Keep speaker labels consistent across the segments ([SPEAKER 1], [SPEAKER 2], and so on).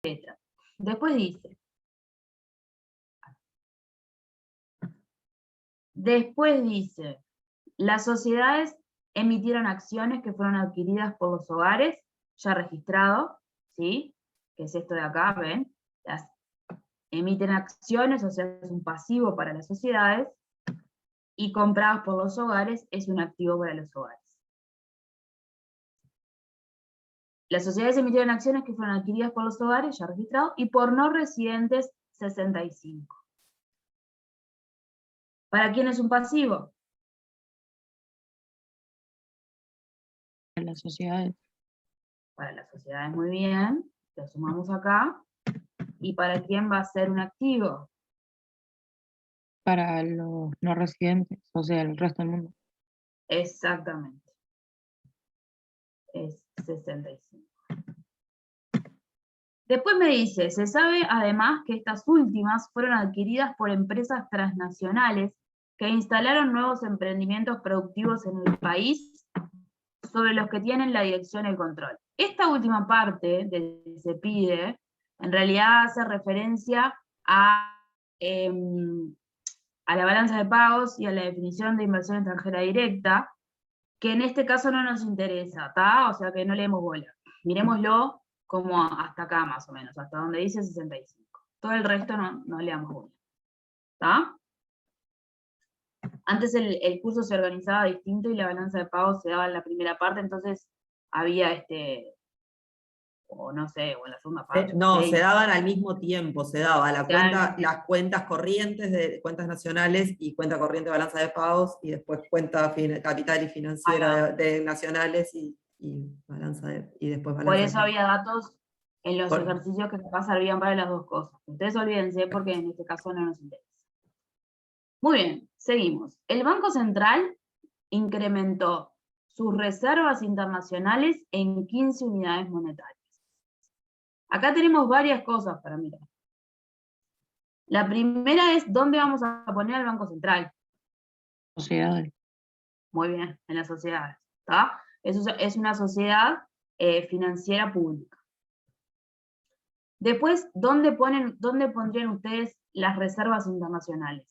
[SPEAKER 1] letra. Después dice, las sociedades emitieron acciones que fueron adquiridas por los hogares, ya registrado, ¿sí? Que es esto de acá, ¿ven? Emiten acciones, o sea, es un pasivo para las sociedades, y compradas por los hogares es un activo para los hogares. Las sociedades emitieron acciones que fueron adquiridas por los hogares, ya registrado, y por no residentes, 65. ¿Para quién es un pasivo?
[SPEAKER 2] Para las sociedades.
[SPEAKER 1] Para las sociedades, muy bien, lo sumamos acá. ¿Y para quién va a ser un activo?
[SPEAKER 2] Para los no residentes, o sea, el resto del mundo.
[SPEAKER 1] Exactamente. Es 65. Después me dice, se sabe además que estas últimas fueron adquiridas por empresas transnacionales que instalaron nuevos emprendimientos productivos en el país sobre los que tienen la dirección y el control. Esta última parte de se pide, en realidad hace referencia a la balanza de pagos y a la definición de inversión extranjera directa, que en este caso no nos interesa, ¿está? O sea que no leemos bola. Miremoslo como hasta acá más o menos, hasta donde dice 65. Todo el resto no leamos bola. ¿Está? Antes el curso se organizaba distinto y la balanza de pagos se daba en la primera parte, entonces había o no sé, o en la segunda parte.
[SPEAKER 3] No, se daban al mismo tiempo, se daba las cuentas corrientes de cuentas nacionales y cuenta corriente de balanza de pagos, y después cuenta capital y financiera de nacionales y balanza y después balanza.
[SPEAKER 1] Por eso había datos en los ejercicios que capaz servían para las dos cosas. Ustedes olvídense porque en este caso no nos interesa. Muy bien, seguimos. El Banco Central incrementó sus reservas internacionales en 15 unidades monetarias. Acá tenemos varias cosas para mirar. La primera es, ¿dónde vamos a poner al Banco Central?
[SPEAKER 2] Sociedades.
[SPEAKER 1] Muy bien, en las sociedades. ¿Está? Es una sociedad financiera pública. Después, ¿dónde pondrían ustedes las reservas internacionales?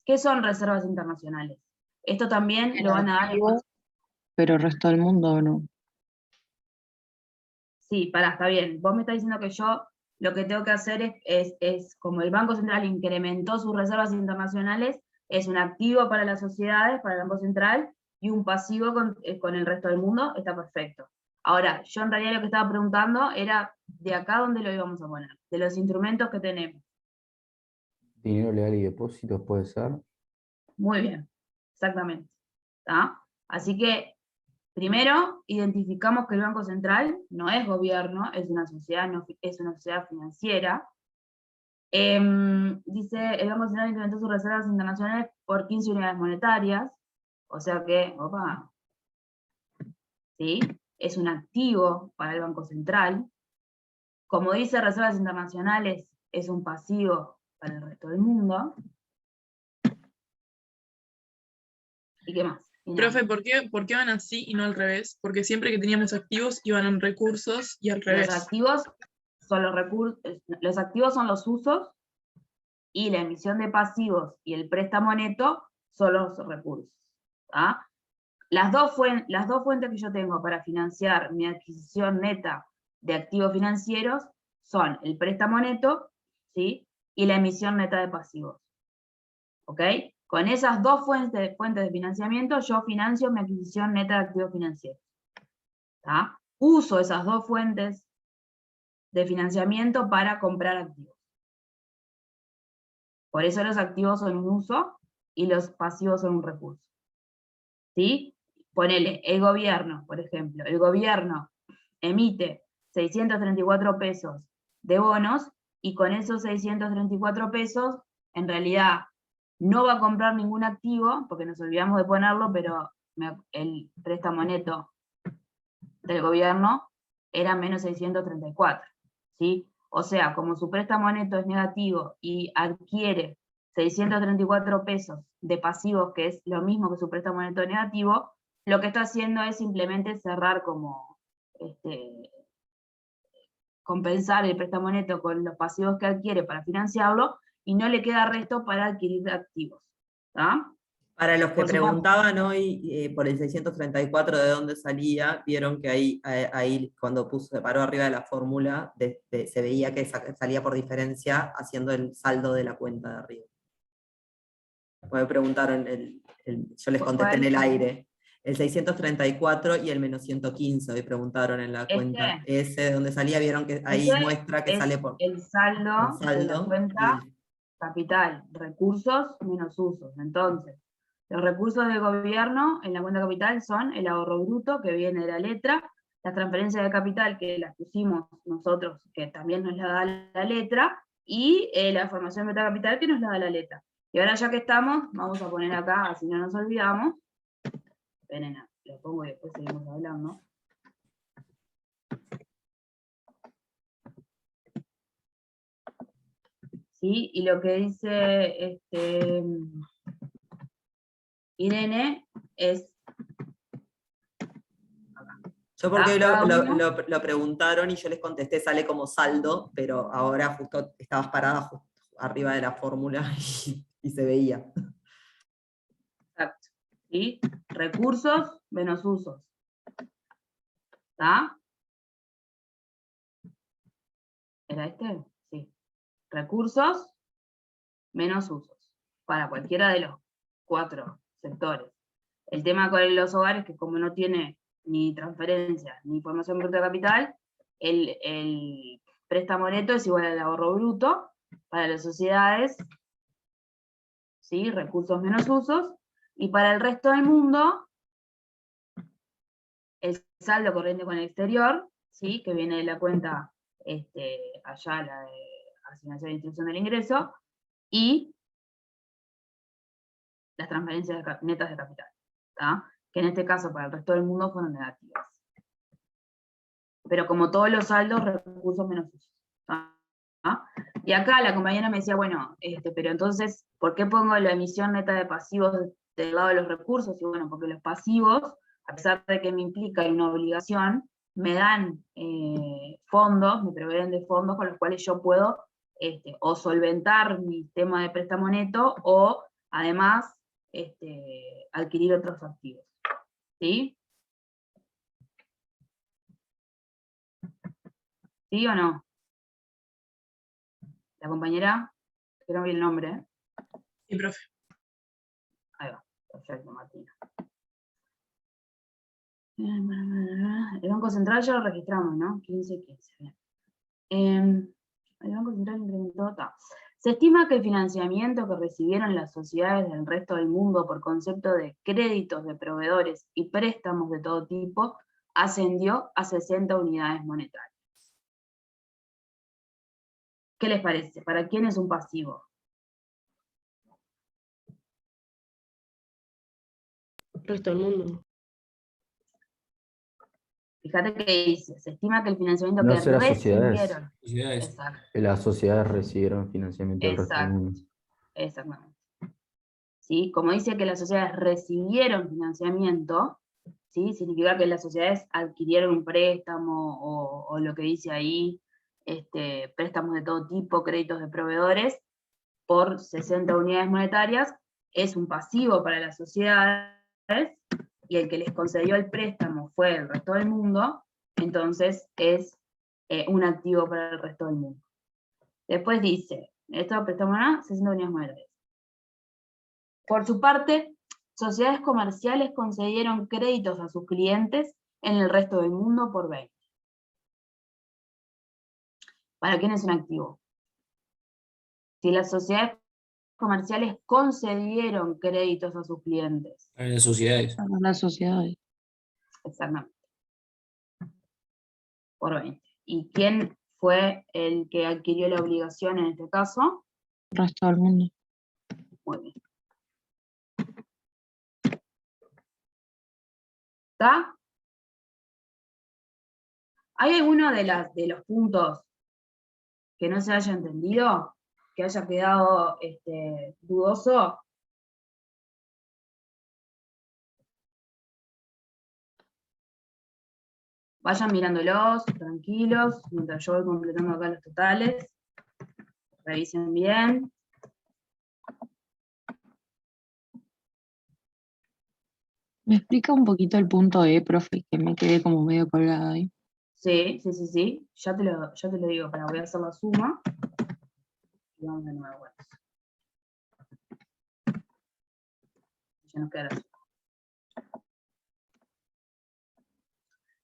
[SPEAKER 1] ¿Qué son reservas internacionales? Esto también lo van a dar en...
[SPEAKER 2] Pero el resto del mundo no.
[SPEAKER 1] Sí, está bien. Vos me estás diciendo que yo lo que tengo que hacer es como el Banco Central incrementó sus reservas internacionales, es un activo para las sociedades, para el Banco Central, y un pasivo con el resto del mundo, está perfecto. Ahora, yo en realidad lo que estaba preguntando era de acá dónde lo íbamos a poner, de los instrumentos que tenemos.
[SPEAKER 4] Dinero legal y depósitos puede ser.
[SPEAKER 1] Muy bien, exactamente. ¿Está? Así que, primero, identificamos que el Banco Central no es gobierno, es una sociedad, es una sociedad financiera. Dice, el Banco Central incrementó sus reservas internacionales por 15 unidades monetarias, o sea que, ¿sí? Es un activo para el Banco Central. Como dice reservas internacionales, es un pasivo para el resto del mundo. ¿Y qué más?
[SPEAKER 5] Profe, ¿por qué van así y no al revés? Porque siempre que teníamos activos iban en recursos y al revés.
[SPEAKER 1] Los activos son los activos son los usos, y la emisión de pasivos y el préstamo neto son los recursos. ¿Ah? Las dos fuentes que yo tengo para financiar mi adquisición neta de activos financieros son el préstamo neto, ¿sí? Y la emisión neta de pasivos. ¿Ok? Con esas dos fuentes de financiamiento, yo financio mi adquisición neta de activos financieros. ¿Tá? Uso esas dos fuentes de financiamiento para comprar activos. Por eso los activos son un uso y los pasivos son un recurso. ¿Sí? Ponele, el gobierno, por ejemplo. El gobierno emite 634 pesos de bonos, y con esos 634 pesos, en realidad, no va a comprar ningún activo, porque nos olvidamos de ponerlo, pero el préstamo neto del gobierno era menos 634, ¿sí? O sea, como su préstamo neto es negativo y adquiere 634 pesos de pasivos, que es lo mismo que su préstamo neto negativo, lo que está haciendo es simplemente cerrar como compensar el préstamo neto con los pasivos que adquiere para financiarlo, y no le queda resto para adquirir activos. ¿Tá?
[SPEAKER 3] Para los que
[SPEAKER 1] Por su parte.
[SPEAKER 3] preguntaban hoy por el 634 de dónde salía, vieron que ahí cuando se paró arriba de la fórmula, se veía que salía por diferencia haciendo el saldo de la cuenta de arriba. Me preguntaron, yo les contesté en el aire, el 634 y el menos 115, hoy preguntaron en la cuenta. Ese de donde salía, vieron que ahí
[SPEAKER 1] Ese
[SPEAKER 3] muestra que
[SPEAKER 1] es
[SPEAKER 3] sale por
[SPEAKER 1] el saldo de la cuenta capital, recursos menos usos. Entonces, los recursos del gobierno en la cuenta capital son el ahorro bruto, que viene de la letra, las transferencias de capital, que las pusimos nosotros, que también nos la da la letra, y la formación de meta capital, que nos la da la letra. Y ahora ya que estamos, vamos a poner acá, así no nos olvidamos. Esperen, lo pongo y después seguimos hablando. ¿Sí? Y lo que dice Irene es...
[SPEAKER 3] Yo porque lo preguntaron y yo les contesté, sale como saldo, pero ahora justo estabas parada justo arriba de la fórmula y se veía.
[SPEAKER 1] Exacto. ¿Sí? Recursos menos usos. ¿Está? ¿Era este? Sí. Recursos menos usos. Para cualquiera de los 4 sectores. El tema con los hogares, que como no tiene ni transferencias ni formación bruta de capital, el préstamo neto es igual al ahorro bruto. Para las sociedades, ¿sí? Recursos menos usos. Y para el resto del mundo, el saldo corriente con el exterior, ¿sí? Que viene de la cuenta allá, la de asignación e distribución del ingreso, y las transferencias netas de capital, ¿tá? Que en este caso para el resto del mundo fueron negativas. Pero como todos los saldos, recursos menos usos. ¿Tá? Y acá la compañera me decía, bueno, pero entonces, ¿por qué pongo la emisión neta de pasivos del lado de los recursos? Y bueno, porque los pasivos, a pesar de que me implica una obligación, me dan fondos, me proveen de fondos con los cuales yo puedo o solventar mi tema de préstamo neto, o además adquirir otros activos. ¿Sí? ¿Sí o no? La compañera, que no vi el nombre.
[SPEAKER 5] Sí, profe.
[SPEAKER 1] Ahí va, perfecto, Martina. El Banco Central ya lo registramos, ¿no? 15-15, bien. El Banco Central incrementó... Se estima que el financiamiento que recibieron las sociedades del resto del mundo por concepto de créditos de proveedores y préstamos de todo tipo ascendió a 60 unidades monetarias. ¿Qué les parece? ¿Para quién es un pasivo?
[SPEAKER 6] Resto del mundo.
[SPEAKER 1] Fíjate que dice, se estima que el financiamiento
[SPEAKER 4] No
[SPEAKER 1] que
[SPEAKER 4] será sociedades.
[SPEAKER 1] recibieron...
[SPEAKER 6] Sociedades.
[SPEAKER 1] Exacto,
[SPEAKER 4] Las sociedades recibieron financiamiento del resto del mundo.
[SPEAKER 1] exactamente. ¿Sí? Como dice que las sociedades recibieron financiamiento, ¿sí? Significa que las sociedades adquirieron un préstamo, o lo que dice ahí, préstamos de todo tipo, créditos de proveedores, por 60 unidades monetarias, es un pasivo para las sociedades, y el que les concedió el préstamo fue el resto del mundo, entonces es un activo para el resto del mundo. Después dice, esto préstamo a 60 unidades monetarias. Por su parte, sociedades comerciales concedieron créditos a sus clientes en el resto del mundo por 20. ¿Para quién es un activo? Si las sociedades comerciales concedieron créditos a sus clientes.
[SPEAKER 6] Para las sociedades.
[SPEAKER 2] Para las sociedades.
[SPEAKER 1] Exactamente. Por 20. ¿Y quién fue el que adquirió la obligación en este caso?
[SPEAKER 2] El resto del mundo.
[SPEAKER 1] Muy bien. ¿Está? ¿Hay alguno de los puntos que no se haya entendido? ¿Que haya quedado dudoso? Vayan mirándolos, tranquilos, mientras yo voy completando acá los totales. Revisen bien.
[SPEAKER 2] ¿Me explica un poquito el punto E, profe? Que me quedé como medio colgada ahí.
[SPEAKER 1] Sí. Ya te lo digo, voy a hacer la suma. Y vamos de nuevo. Ya nos queda la suma.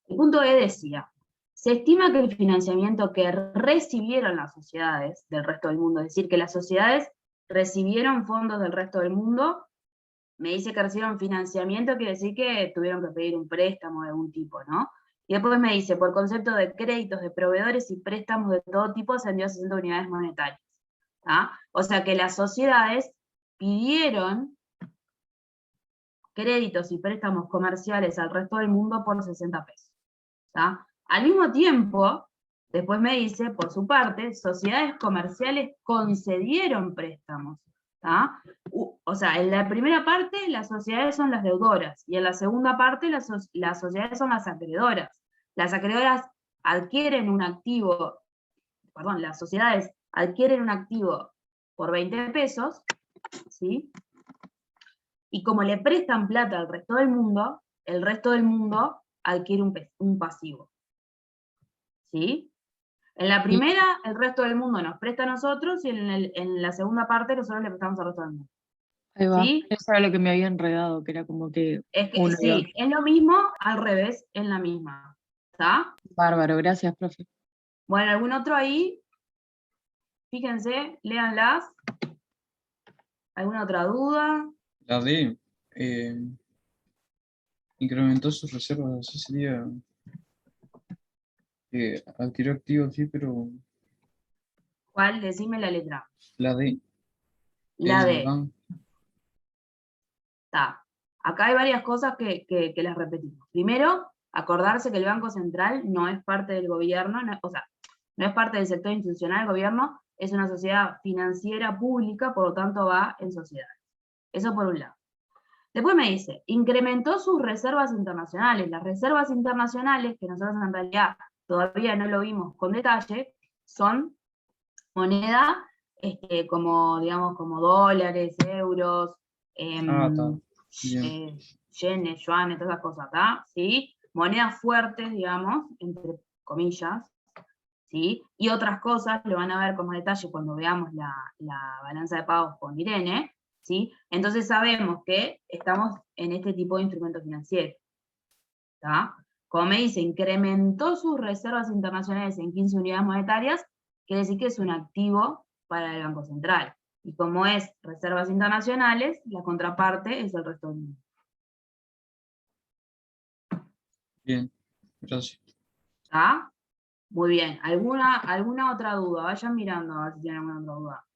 [SPEAKER 1] El punto E decía, se estima que el financiamiento que recibieron las sociedades del resto del mundo, es decir, que las sociedades recibieron fondos del resto del mundo, me dice que recibieron financiamiento, quiere decir que tuvieron que pedir un préstamo de algún tipo, ¿no? Y después me dice, por concepto de créditos de proveedores y préstamos de todo tipo, ascendió a 60 unidades monetarias. ¿Ah? O sea que las sociedades pidieron créditos y préstamos comerciales al resto del mundo por 60 pesos. ¿Tá? Al mismo tiempo, después me dice, por su parte, sociedades comerciales concedieron préstamos. ¿Tá? O sea, en la primera parte las sociedades son las deudoras, y en la segunda parte las sociedades son las acreedoras. Las acreedoras adquieren un activo, perdón, las sociedades adquieren un activo por 20 pesos, ¿sí? Y como le prestan plata al resto del mundo, el resto del mundo adquiere un pasivo. ¿Sí? En la primera, el resto del mundo nos presta a nosotros, y en la segunda parte nosotros le prestamos al resto del mundo.
[SPEAKER 2] Ahí va.
[SPEAKER 1] ¿Sí?
[SPEAKER 2] Eso era lo que me había enredado, que era como que
[SPEAKER 1] Es que
[SPEAKER 2] uno y
[SPEAKER 1] sí,
[SPEAKER 2] otro.
[SPEAKER 1] es lo mismo al revés, en la misma. ¿Está?
[SPEAKER 2] Bárbaro, gracias, profe.
[SPEAKER 1] Bueno, ¿algún otro ahí? Fíjense, léanlas. ¿Alguna otra duda?
[SPEAKER 7] La D incrementó sus reservas, así sería. Adquirió activos, sí, pero
[SPEAKER 1] ¿Cuál? Decime la letra.
[SPEAKER 7] la D.
[SPEAKER 1] La
[SPEAKER 7] el
[SPEAKER 1] D.
[SPEAKER 7] ban-
[SPEAKER 1] Está. Acá hay varias cosas que las repetimos. Primero, acordarse que el Banco Central no es parte del gobierno, o sea, no es parte del sector institucional del gobierno, es una sociedad financiera pública, por lo tanto va en sociedades. Eso por un lado. Después me dice, incrementó sus reservas internacionales. Las reservas internacionales, que nosotros en realidad todavía no lo vimos con detalle, son moneda como, digamos, como dólares, euros,
[SPEAKER 7] está. Bien.
[SPEAKER 1] yenes, yuanes, todas esas cosas, ¿tá? ¿Sí? Monedas fuertes, digamos, entre comillas, ¿sí? Y otras cosas lo van a ver con más detalle cuando veamos la balanza de pagos con Irene, ¿sí? Entonces sabemos que estamos en este tipo de instrumento financiero, ¿tá? Como me dice, incrementó sus reservas internacionales en 15 unidades monetarias, quiere decir que es un activo para el Banco Central. Y como es reservas internacionales, la contraparte es el resto del mundo.
[SPEAKER 7] Bien, gracias.
[SPEAKER 1] ¿Está? Muy bien. ¿Alguna otra duda? Vayan mirando a ver si tienen alguna otra duda.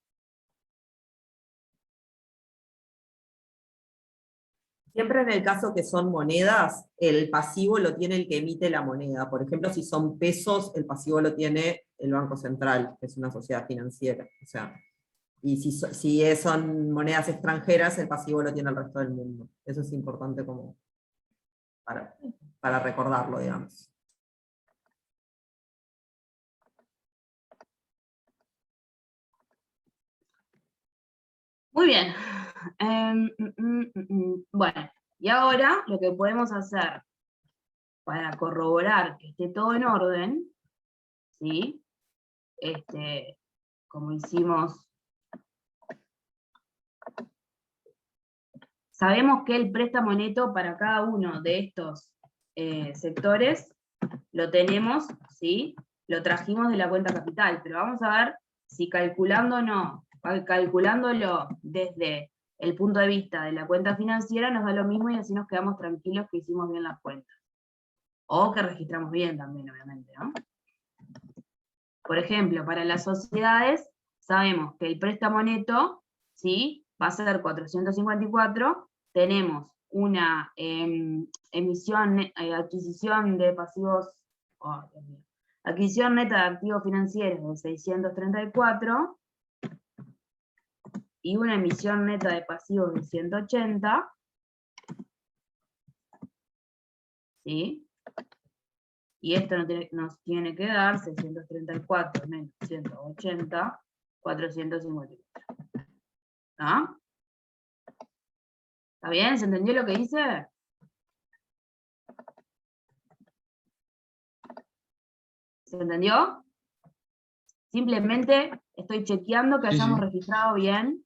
[SPEAKER 3] Siempre en el caso que son monedas, el pasivo lo tiene el que emite la moneda. Por ejemplo, si son pesos, el pasivo lo tiene el Banco Central, que es una sociedad financiera. O sea, y si son monedas extranjeras, el pasivo lo tiene el resto del mundo. Eso es importante como para recordarlo, digamos.
[SPEAKER 1] Muy bien. Bueno, y ahora lo que podemos hacer para corroborar que esté todo en orden, ¿sí? Como hicimos, sabemos que el préstamo neto para cada uno de estos sectores lo tenemos, ¿sí? Lo trajimos de la cuenta capital, pero vamos a ver si calculándolo desde el punto de vista de la cuenta financiera nos da lo mismo, y así nos quedamos tranquilos que hicimos bien las cuentas. O que registramos bien también, obviamente, ¿no? Por ejemplo, para las sociedades, sabemos que el préstamo neto, ¿sí? Va a ser 454, tenemos una adquisición de pasivos, adquisición neta de activos financieros de 634, y una emisión neta de pasivos de 180, ¿sí? Y esto nos tiene que dar 634 menos 180, 454. ¿Ah? ¿Está bien? ¿Se entendió lo que hice? ¿Se entendió? Simplemente estoy chequeando que
[SPEAKER 7] Sí,
[SPEAKER 1] hayamos
[SPEAKER 7] sí.
[SPEAKER 1] registrado bien.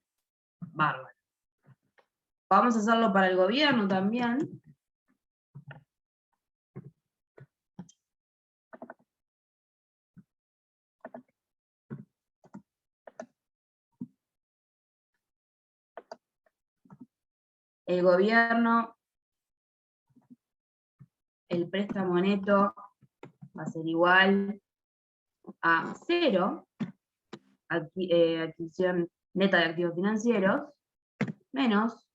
[SPEAKER 1] Bárbaro. Vamos a hacerlo para el gobierno también. El gobierno, el préstamo neto va a ser igual a 0, adquisición neta de activos financieros, menos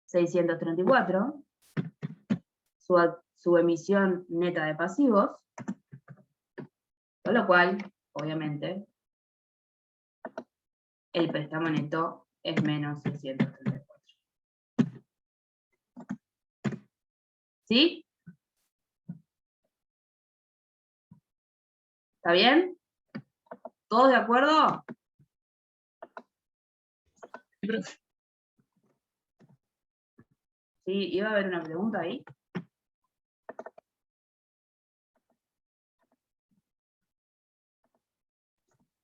[SPEAKER 1] 634, su emisión neta de pasivos, con lo cual, obviamente, el préstamo neto es menos 634. ¿Sí? ¿Está bien? ¿Todos de acuerdo?
[SPEAKER 5] Sí, profe.
[SPEAKER 1] Sí, iba a haber una pregunta ahí.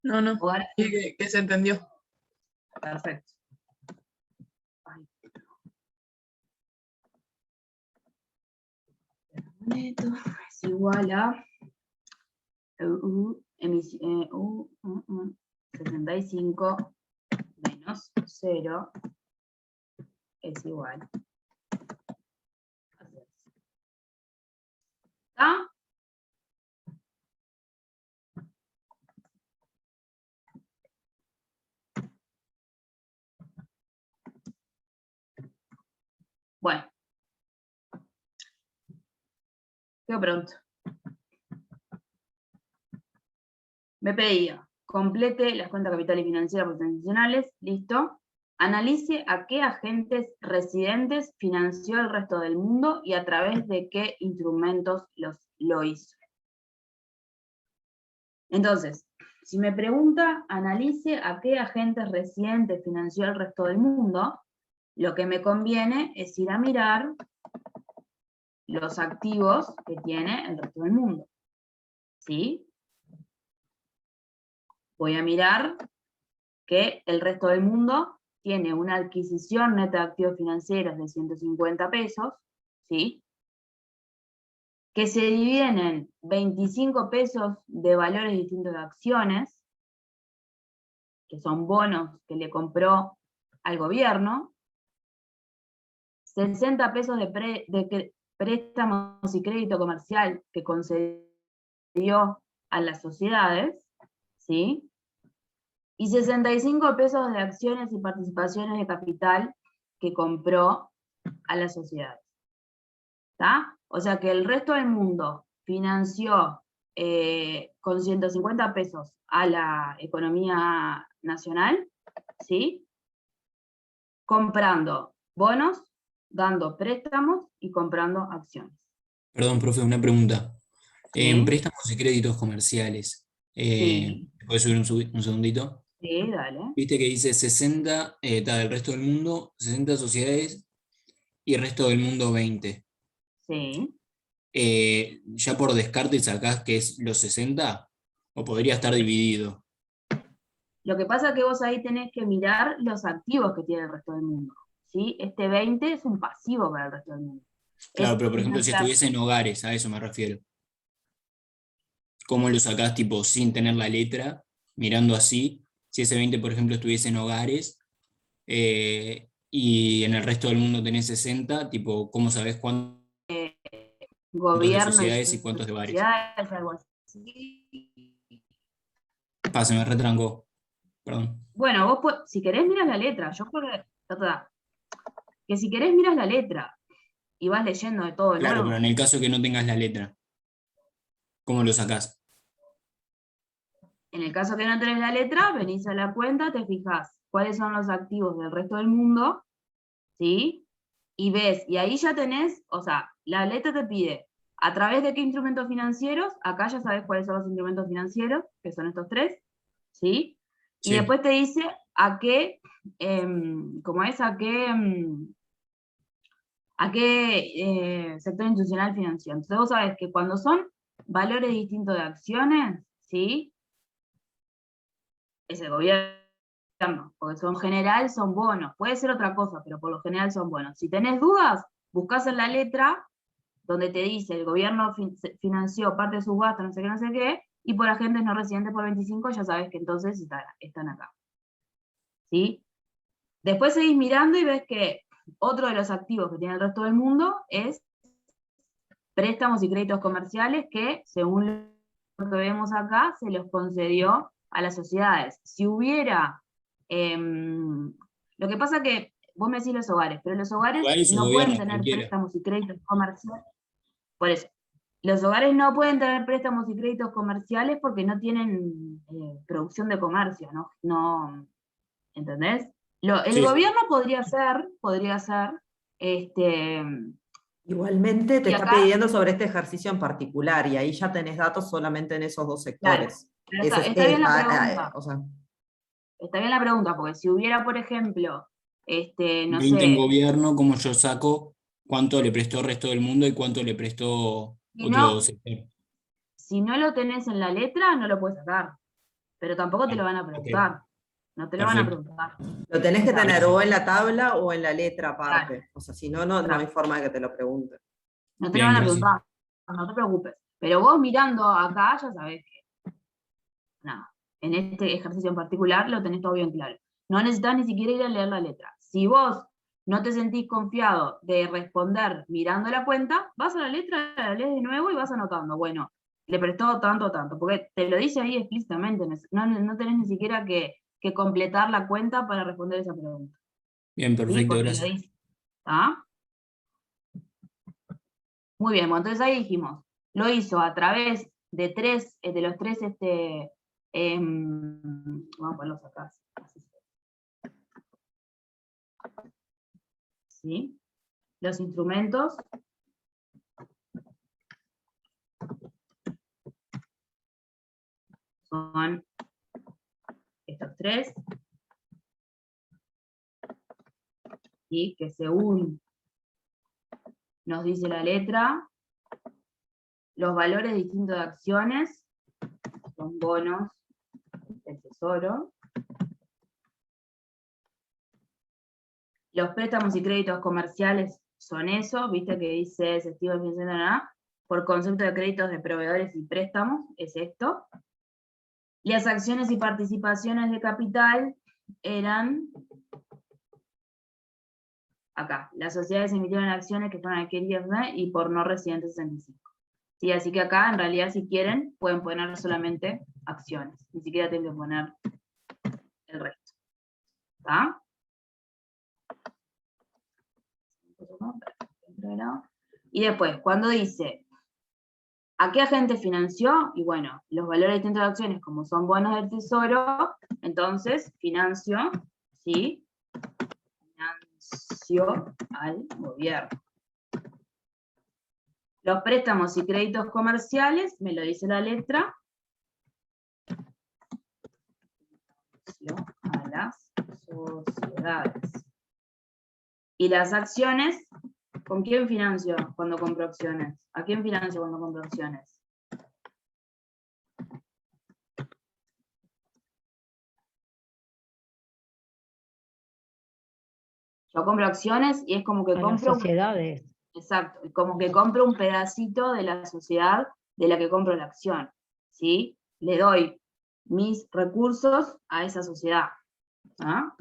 [SPEAKER 5] No.
[SPEAKER 1] Ahora,
[SPEAKER 5] Sí, que se entendió.
[SPEAKER 1] perfecto. Ay. Neto es igual a 65 menos 0 es igual a 6. ¿Está? Bueno. Quedo pronto. Me pedía, complete las cuentas capital y financieras profesionales, listo. Analice a qué agentes residentes financió el resto del mundo y a través de qué instrumentos lo hizo. Entonces, si me pregunta, analice a qué agentes residentes financió el resto del mundo, lo que me conviene es ir a mirar los activos que tiene el resto del mundo. ¿Sí? Voy a mirar que el resto del mundo tiene una adquisición neta de activos financieros de 150 pesos, ¿sí? Que se dividen en 25 pesos de valores distintos de acciones, que son bonos que le compró al gobierno, 60 pesos de préstamos y crédito comercial que concedió a las sociedades, ¿sí? Y 65 pesos de acciones y participaciones de capital que compró a las sociedades. ¿Está? O sea que el resto del mundo financió con 150 pesos a la economía nacional, ¿sí? Comprando bonos, dando préstamos y comprando acciones.
[SPEAKER 8] Perdón, profe, una pregunta. En
[SPEAKER 1] ¿Sí?
[SPEAKER 8] préstamos y créditos comerciales,
[SPEAKER 1] Sí.
[SPEAKER 8] ¿puedes subir un segundito?
[SPEAKER 1] Sí, dale.
[SPEAKER 8] Viste que dice 60, del resto del mundo, 60 sociedades y el resto del mundo 20.
[SPEAKER 1] Sí.
[SPEAKER 8] ¿Ya por descarte sacás que es los 60? ¿O podría estar dividido?
[SPEAKER 1] Lo que pasa es que vos ahí tenés que mirar los activos que tiene el resto del mundo, ¿sí? Este 20 es un pasivo para el resto del mundo.
[SPEAKER 8] Claro,
[SPEAKER 1] Es
[SPEAKER 8] pero por ejemplo, si
[SPEAKER 1] nuestra-
[SPEAKER 8] estuviese en hogares, a eso me refiero. ¿Cómo lo sacás tipo sin tener la letra, mirando así? Si ese 20, por ejemplo, estuviese en hogares y en el resto del mundo tenés 60, tipo, ¿cómo sabés cuántos de
[SPEAKER 1] gobierno y
[SPEAKER 8] sociedades y cuántos de bares?
[SPEAKER 1] sociedades, algo así.
[SPEAKER 8] Se me retrancó. Perdón.
[SPEAKER 1] Bueno, vos si querés miras la letra, que si querés miras la letra y vas leyendo de todo de
[SPEAKER 8] Claro, pero
[SPEAKER 1] nuevo.
[SPEAKER 8] en el caso que no tengas la letra, ¿cómo lo sacás?
[SPEAKER 1] En el caso que no tenés la letra, venís a la cuenta, te fijás cuáles son los activos del resto del mundo, ¿sí? Y ves, y ahí ya tenés, o sea, la letra te pide ¿A través de qué instrumentos financieros? Acá ya sabes cuáles son los instrumentos financieros, que son estos tres, ¿sí? Y
[SPEAKER 8] Sí.
[SPEAKER 1] después te dice a qué, sector institucional financió. Entonces vos sabés que cuando son valores distintos de acciones, ¿sí? Es el gobierno, porque en general son bonos. Puede ser otra cosa, pero por lo general son bonos. Si tenés dudas, buscás en la letra donde te dice el gobierno financió parte de sus gastos, no sé qué, y por agentes no residentes por 25, ya sabes que entonces están acá. ¿Sí? Después seguís mirando y ves que otro de los activos que tiene el resto del mundo es préstamos y créditos comerciales que, según lo que vemos acá, se los concedió a las sociedades. Si hubiera, lo que pasa que vos me decís los hogares, pero los hogares
[SPEAKER 8] Hogares o
[SPEAKER 1] no pueden
[SPEAKER 8] gobiernos,
[SPEAKER 1] tener
[SPEAKER 8] cualquiera.
[SPEAKER 1] préstamos y créditos comerciales. Por eso, los hogares no pueden tener préstamos y créditos comerciales porque no tienen producción de comercio, ¿no? ¿Entendés? El
[SPEAKER 8] Sí, sí.
[SPEAKER 1] gobierno podría ser,
[SPEAKER 3] Igualmente te
[SPEAKER 1] y
[SPEAKER 3] está
[SPEAKER 1] acá,
[SPEAKER 3] pidiendo sobre este ejercicio en particular y ahí ya tenés datos solamente en esos dos
[SPEAKER 1] claro,
[SPEAKER 3] sectores.
[SPEAKER 1] pero
[SPEAKER 3] Ese
[SPEAKER 1] está bien la pregunta.
[SPEAKER 3] o sea,
[SPEAKER 1] Está bien la pregunta, porque si hubiera, por ejemplo, no
[SPEAKER 8] 20 en
[SPEAKER 1] sé,
[SPEAKER 8] gobierno, ¿cómo yo saco cuánto le prestó el resto del mundo y cuánto le prestó
[SPEAKER 1] si
[SPEAKER 8] otro
[SPEAKER 1] no,
[SPEAKER 8] sector?
[SPEAKER 1] si no lo tenés en la letra, no lo puedes sacar. Pero tampoco te lo van a
[SPEAKER 8] Ok,
[SPEAKER 1] preguntar. No te lo van a
[SPEAKER 8] perfecto.
[SPEAKER 1] preguntar.
[SPEAKER 3] lo tenés
[SPEAKER 1] O
[SPEAKER 3] que
[SPEAKER 1] sea,
[SPEAKER 3] tener
[SPEAKER 8] Gracias.
[SPEAKER 3] o en la tabla o en la letra
[SPEAKER 1] claro,
[SPEAKER 3] aparte. O sea, si no, no hay
[SPEAKER 1] claro.
[SPEAKER 3] forma de que te lo pregunten.
[SPEAKER 1] No te lo
[SPEAKER 8] Bien,
[SPEAKER 1] van a
[SPEAKER 8] gracias.
[SPEAKER 1] preguntar. No te preocupes. Pero vos mirando acá ya sabés que, nada, en este ejercicio en particular lo tenés todo bien claro. No necesitas ni siquiera ir a leer la letra. Si vos no te sentís confiado de responder mirando la cuenta, vas a la letra, la lees de nuevo y vas anotando. Bueno, le prestó tanto, tanto, porque te lo dice ahí explícitamente. No tenés ni siquiera que completar la cuenta para responder esa pregunta.
[SPEAKER 8] Bien,
[SPEAKER 1] ¿Sí?
[SPEAKER 8] perfecto,
[SPEAKER 1] Porque lo
[SPEAKER 8] gracias.
[SPEAKER 1] dice. ¿Ah? Muy bien, bueno, entonces ahí dijimos, lo hizo a través de los tres, vamos a ponerlos acá. ¿Sí? Los instrumentos son estos tres, y que según nos dice la letra, los valores distintos de acciones son bonos del tesoro. Los préstamos y créditos comerciales son eso, viste que dice ese estilo de financiación, por concepto de créditos de proveedores y préstamos, es esto. Las acciones y participaciones de capital eran, acá, las sociedades emitieron acciones que fueron adquiridas y por no residentes 65. Sí, así que acá, en realidad, si quieren, pueden poner solamente acciones, ni siquiera tienen que poner el resto. ¿Está? Y después, cuando dice, ¿a qué agente financió? Y bueno, los valores distintos de acciones, como son bonos del tesoro, entonces financió, ¿sí? Financió al gobierno. Los préstamos y créditos comerciales, me lo dice la letra, a las sociedades. Y las acciones, ¿con quién financio cuando compro acciones? ¿A quién financio cuando compro acciones? Yo compro acciones y es como que
[SPEAKER 9] A las
[SPEAKER 1] compro,
[SPEAKER 9] sociedades.
[SPEAKER 1] exacto, como que compro un pedacito de la sociedad de la que compro la acción, ¿sí? Le doy mis recursos a esa sociedad. ¿Ah?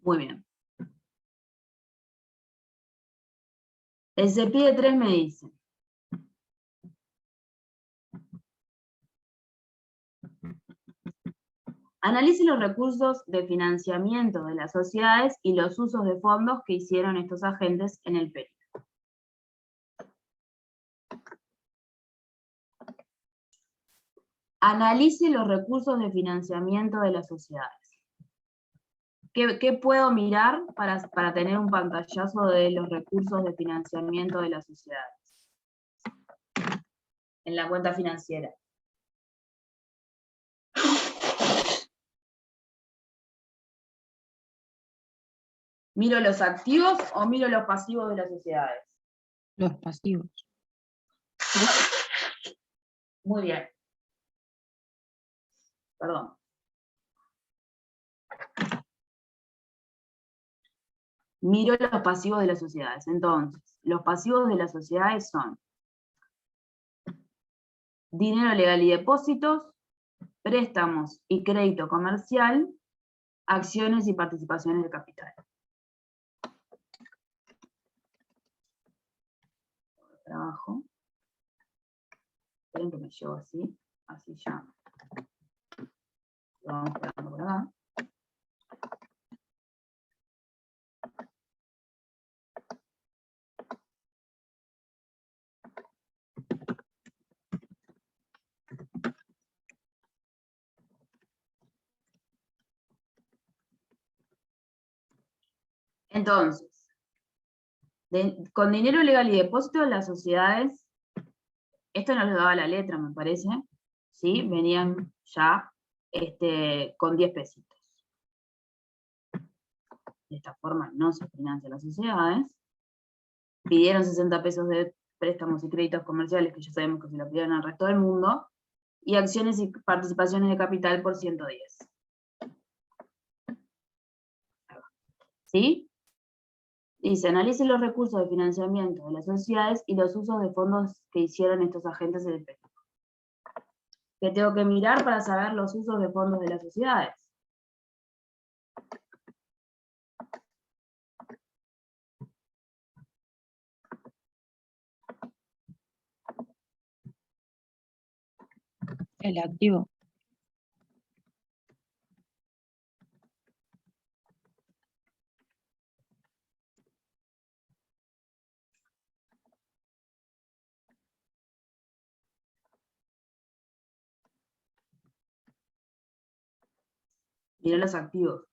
[SPEAKER 1] Muy bien. El CPI de 3 me dice, analice los recursos de financiamiento de las sociedades y los usos de fondos que hicieron estos agentes en el periodo. Analice los recursos de financiamiento de las sociedades. ¿Qué puedo mirar para tener un pantallazo de los recursos de financiamiento de las sociedades? En la cuenta financiera. ¿Miro los activos o miro los pasivos de las sociedades?
[SPEAKER 2] Los pasivos.
[SPEAKER 1] Muy bien. Perdón. Miro los pasivos de las sociedades. Entonces, los pasivos de las sociedades son dinero legal y depósitos, préstamos y crédito comercial, acciones y participaciones de capital. Trabajo. Esperen que me llevo así ya. Lo vamos pegando por acá. Entonces, con dinero legal y depósito, las sociedades, esto nos lo daba la letra, me parece, ¿sí? Venían ya con 10 pesitos. De esta forma no se financian las sociedades. Pidieron 60 pesos de préstamos y créditos comerciales, que ya sabemos que se lo pidieron al resto del mundo, y acciones y participaciones de capital por 110. ¿Sí? Dice, analice los recursos de financiamiento de las sociedades y los usos de fondos que hicieron estos agentes en el préstamo. ¿Qué tengo que mirar para saber los usos de fondos de las sociedades?
[SPEAKER 2] El activo.
[SPEAKER 1] Miren los activos.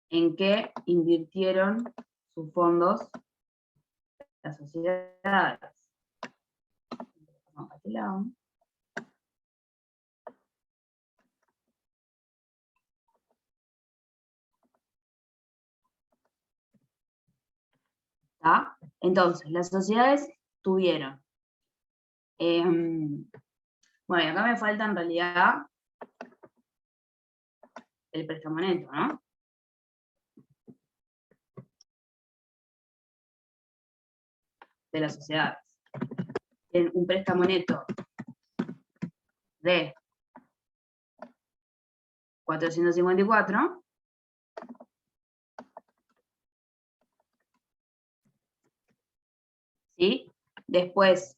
[SPEAKER 1] ¿En qué invirtieron sus fondos las sociedades? Vamos a este lado. ¿Está? Entonces, las sociedades tuvieron. Bueno, y acá me falta en realidad el préstamo neto, ¿no? De las sociedades. Tienen un préstamo neto de 454. ¿Sí? Después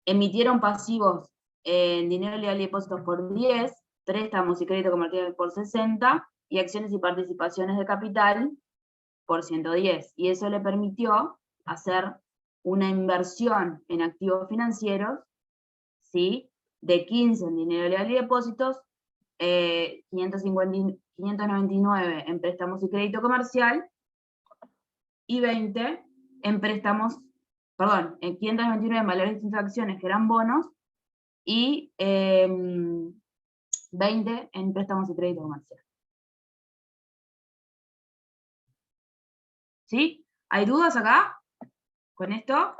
[SPEAKER 1] emitieron pasivos en dinero legal y depósitos por 10, préstamos y crédito comercial por 60, y acciones y participaciones de capital por 110. Y eso le permitió hacer una inversión en activos financieros, ¿sí? De 15 en dinero legal y depósitos, 599 en préstamos y crédito comercial, y 20 en préstamos, perdón, en 599 en valores de distintas acciones que eran bonos, y 20 en préstamos y crédito comercial. ¿Sí? ¿Hay dudas acá con esto?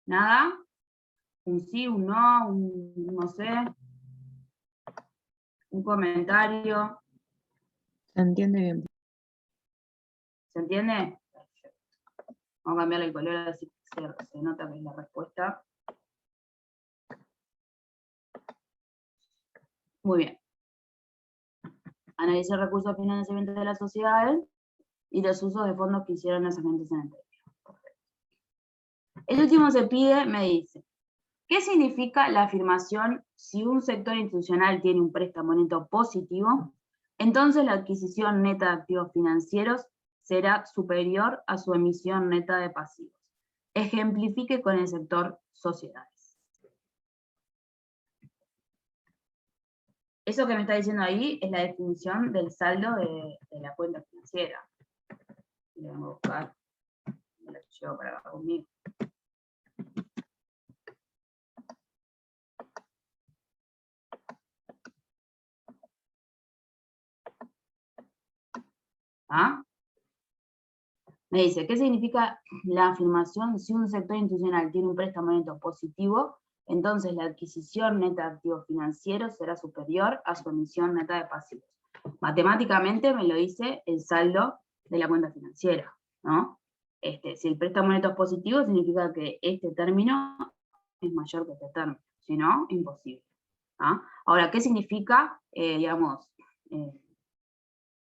[SPEAKER 1] ¿Nada? ¿Un sí, un no, un no sé? ¿Un comentario?
[SPEAKER 2] ¿Se entiende bien?
[SPEAKER 1] ¿Se entiende? Perfecto. Vamos a cambiarle el color así se nota que es la respuesta. Muy bien. Analice recursos de financiamiento de las sociedades y los usos de fondos que hicieron los agentes en el préstamo. Perfecto. El último se pide, me dice, ¿qué significa la afirmación si un sector institucional tiene un préstamo neto positivo? Entonces la adquisición neta de activos financieros será superior a su emisión neta de pasivos. Ejemplifique con el sector sociedades. Eso que me está diciendo ahí es la definición del saldo de la cuenta financiera. Lo vamos a buscar. Me lo llevo para acá conmigo. ¿Ah? Me dice, ¿qué significa la afirmación? Si un sector institucional tiene un préstamo neto positivo, entonces la adquisición neta de activos financieros será superior a su emisión neta de pasivos. Matemáticamente me lo dice el saldo de la cuenta financiera, ¿no? Si el préstamo neto es positivo, significa que este término es mayor que este término, si no, imposible. ¿Ah? Ahora, ¿qué significa, ¿qué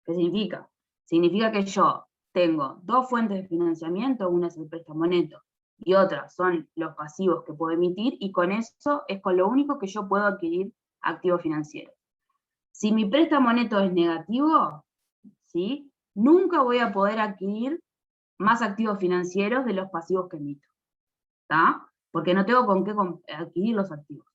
[SPEAKER 1] significa? Significa que yo tengo dos fuentes de financiamiento, una es el préstamo neto y otra son los pasivos que puedo emitir, y con eso es con lo único que yo puedo adquirir activos financieros. Si mi préstamo neto es negativo, ¿sí?, nunca voy a poder adquirir más activos financieros de los pasivos que emito, ¿está? Porque no tengo con qué adquirir los activos,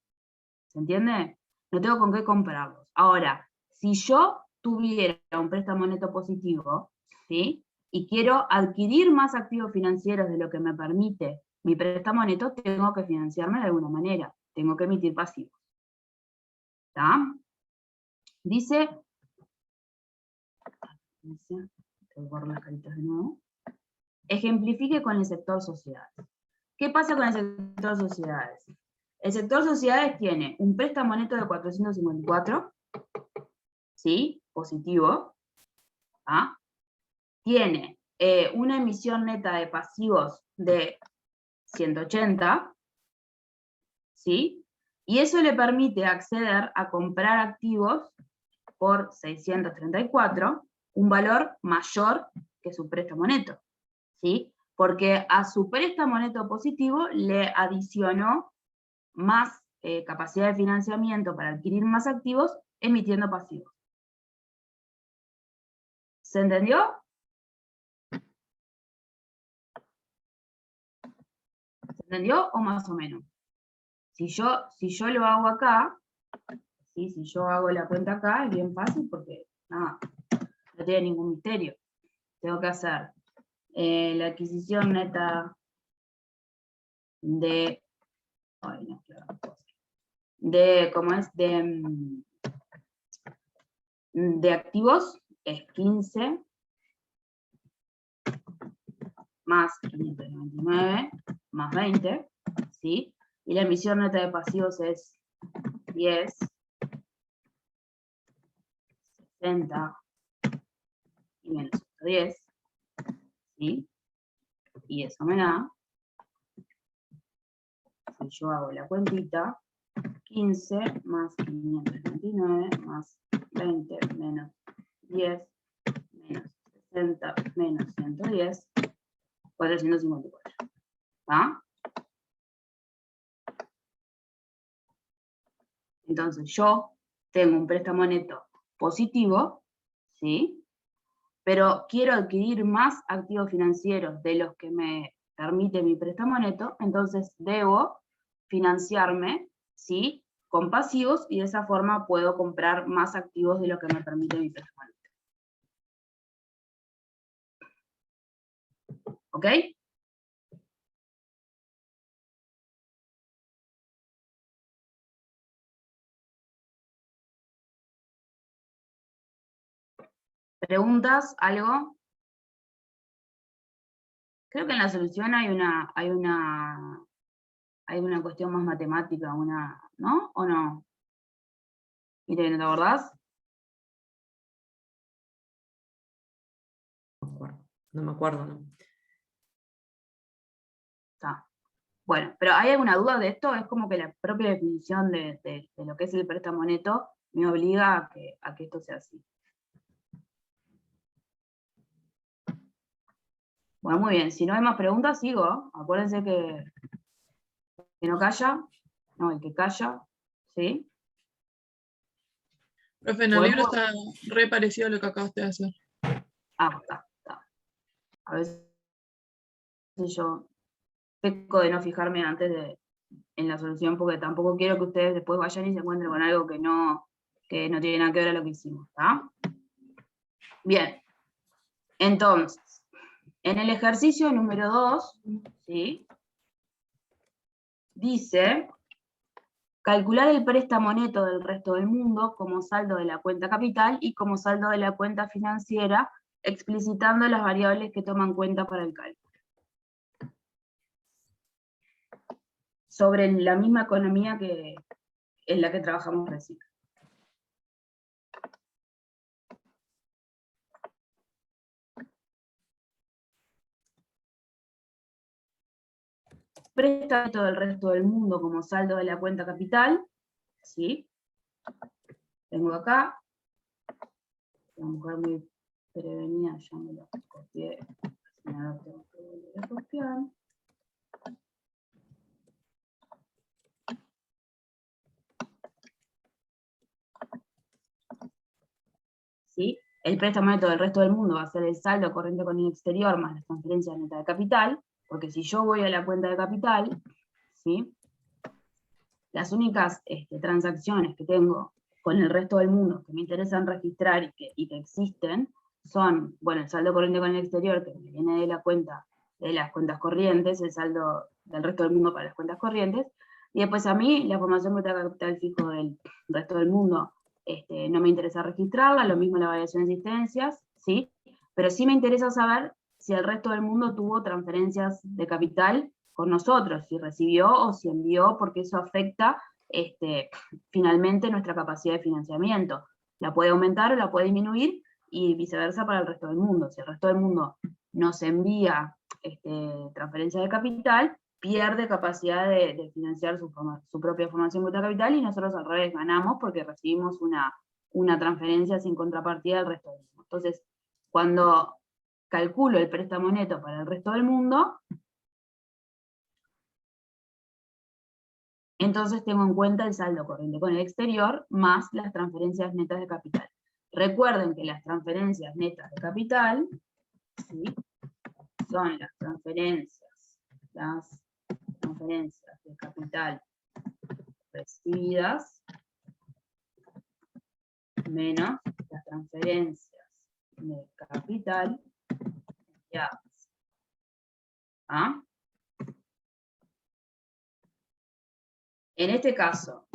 [SPEAKER 1] ¿se entiende? No tengo con qué comprarlos. Ahora, si yo tuviera un préstamo neto positivo, ¿sí?, y quiero adquirir más activos financieros de lo que me permite mi préstamo neto, tengo que financiarme de alguna manera, tengo que emitir pasivos. ¿Está? Dice, te borro las caritas de nuevo. Ejemplifique con el sector sociedades. ¿Qué pasa con el sector sociedades? El sector sociedades tiene un préstamo neto de 454, ¿sí?, positivo. ¿Ah? Tiene una emisión neta de pasivos de 180, ¿sí? Y eso le permite acceder a comprar activos por 634, un valor mayor que su préstamo neto, ¿sí? Porque a su préstamo neto positivo le adicionó más capacidad de financiamiento para adquirir más activos, emitiendo pasivos. ¿Se entendió? ¿Se entendió o más o menos? Si yo lo hago acá, ¿sí?, si yo hago la cuenta acá, es bien fácil porque nada, no tiene ningún misterio. Tengo que hacer la adquisición neta de, ¿cómo es? De activos, es 15 más 599 más 20, ¿sí? Y la emisión neta de pasivos es 10, 60 y menos 110, ¿sí? Y eso me da, si yo hago la cuentita, 15 más 529 más 20 menos 10 menos 60 menos 110, 454. ¿Ah? Entonces yo tengo un préstamo neto positivo, ¿sí?, pero quiero adquirir más activos financieros de los que me permite mi préstamo neto, entonces debo financiarme, ¿sí?, con pasivos, y de esa forma puedo comprar más activos de lo que me permite mi préstamo neto. ¿Ok? ¿Preguntas? ¿Algo? Creo que en la solución hay una cuestión más matemática, ¿no? ¿O no? Mire, ¿no te acordás?
[SPEAKER 3] No me acuerdo, ¿no?
[SPEAKER 1] Está. Bueno, pero ¿hay alguna duda de esto? Es como que la propia definición de lo que es el préstamo neto me obliga a que esto sea así. Bueno, muy bien. Si no hay más preguntas, sigo. Acuérdense que no calla, no, el que calla, ¿sí?
[SPEAKER 5] Profe, en el libro está re parecido a lo que acabaste de hacer.
[SPEAKER 1] Ah, está. A veces yo peco de no fijarme antes en la solución, porque tampoco quiero que ustedes después vayan y se encuentren con algo que no tiene nada que ver a lo que hicimos, ¿está? Bien, entonces, en el ejercicio número 2, ¿sí? Dice, calcular el préstamo neto del resto del mundo como saldo de la cuenta capital y como saldo de la cuenta financiera, explicitando las variables que toman cuenta para el cálculo. Sobre la misma economía que en la que trabajamos recién. Préstamo todo el resto del mundo como saldo de la cuenta capital, ¿sí? Tengo acá, la mujer muy prevenida, ya me lo copié, si no lo tengo que volver a copiar. ¿Sí? El préstamo neto del resto del mundo va a ser el saldo corriente con el exterior más las transferencias netas de capital, porque si yo voy a la cuenta de capital, ¿sí? Las únicas transacciones que tengo con el resto del mundo que me interesan registrar y que existen son, bueno, el saldo corriente con el exterior, que me viene de la cuenta de las cuentas corrientes, el saldo del resto del mundo para las cuentas corrientes, y después a mí la formación bruta de capital fijo del resto del mundo no me interesa registrarla, lo mismo la variación de existencias, ¿sí? Pero sí me interesa saber si el resto del mundo tuvo transferencias de capital con nosotros, si recibió o si envió, porque eso afecta finalmente nuestra capacidad de financiamiento. La puede aumentar o la puede disminuir, y viceversa para el resto del mundo. Si el resto del mundo nos envía transferencias de capital, pierde capacidad de financiar su propia formación bruta de capital, y nosotros al revés ganamos porque recibimos una transferencia sin contrapartida del resto del mundo. Entonces, cuando calculo el préstamo neto para el resto del mundo, entonces tengo en cuenta el saldo corriente con el exterior más las transferencias netas de capital. Recuerden que las transferencias netas de capital, ¿sí?, son las transferencias de capital recibidas menos las transferencias de capital enviadas. ¿Ah? En este caso,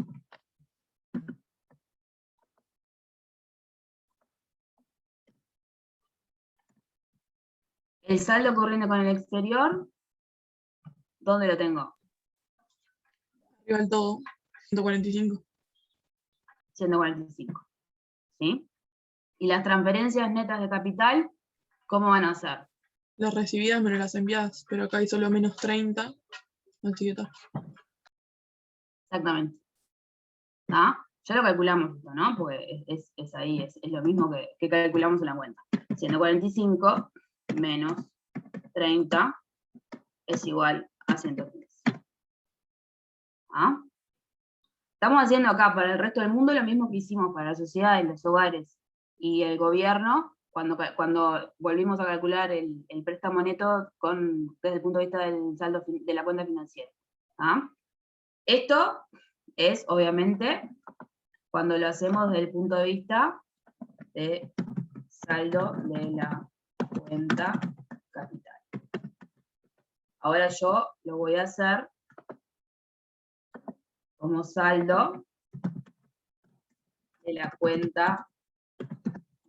[SPEAKER 1] el saldo corriente con el exterior, ¿dónde lo tengo?
[SPEAKER 5] Arriba del todo, 145.
[SPEAKER 1] 145. ¿Sí? Y las transferencias netas de capital, ¿cómo van a ser?
[SPEAKER 5] Las recibidas menos las enviadas, pero acá hay solo menos 30. Así que está.
[SPEAKER 1] Exactamente. ¿Ah? Ya lo calculamos esto, ¿no? Porque es ahí, es lo mismo que calculamos en la cuenta. 145 menos 30 es igual a 115. ¿Ah? Estamos haciendo acá para el resto del mundo lo mismo que hicimos para la sociedad, los hogares y el gobierno, cuando volvimos a calcular el préstamo neto desde el punto de vista del saldo de la cuenta financiera. ¿Ah? Esto es, obviamente, cuando lo hacemos desde el punto de vista de saldo de la cuenta capital. Ahora yo lo voy a hacer como saldo de la cuenta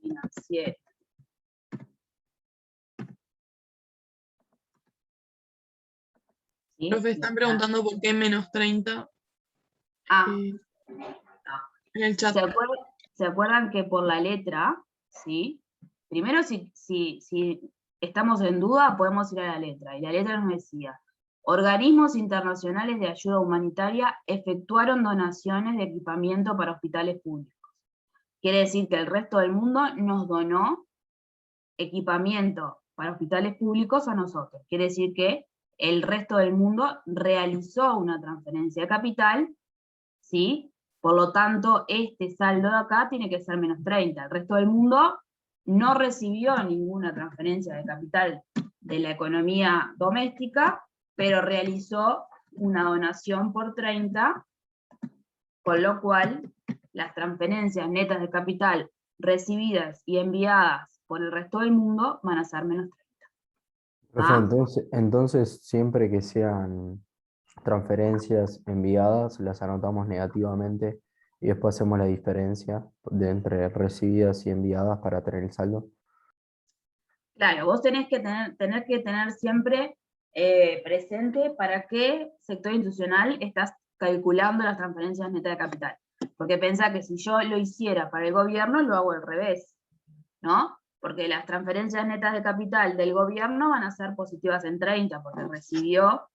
[SPEAKER 1] financiera. ¿Sí?
[SPEAKER 5] Profe, están preguntando por qué menos 30 en el chat.
[SPEAKER 1] ¿Se acuerdan que por la letra, ¿sí? Primero, si estamos en duda, podemos ir a la letra. Y la letra nos decía: organismos internacionales de ayuda humanitaria efectuaron donaciones de equipamiento para hospitales públicos. Quiere decir que el resto del mundo nos donó equipamiento para hospitales públicos a nosotros. Quiere decir que el resto del mundo realizó una transferencia de capital, ¿sí? Por lo tanto, este saldo de acá tiene que ser menos 30. El resto del mundo no recibió ninguna transferencia de capital de la economía doméstica, pero realizó una donación por 30, con lo cual las transferencias netas de capital recibidas y enviadas por el resto del mundo van a ser menos 30.
[SPEAKER 4] Profe,
[SPEAKER 1] ¿Ah?
[SPEAKER 4] entonces siempre que sean transferencias enviadas, las anotamos negativamente y después hacemos la diferencia entre recibidas y enviadas para tener el saldo.
[SPEAKER 1] Claro, vos tenés que tener siempre presente para qué sector institucional estás calculando las transferencias netas de capital. Porque pensá que si yo lo hiciera para el gobierno, lo hago al revés, ¿no? Porque las transferencias netas de capital del gobierno van a ser positivas en 30, porque recibió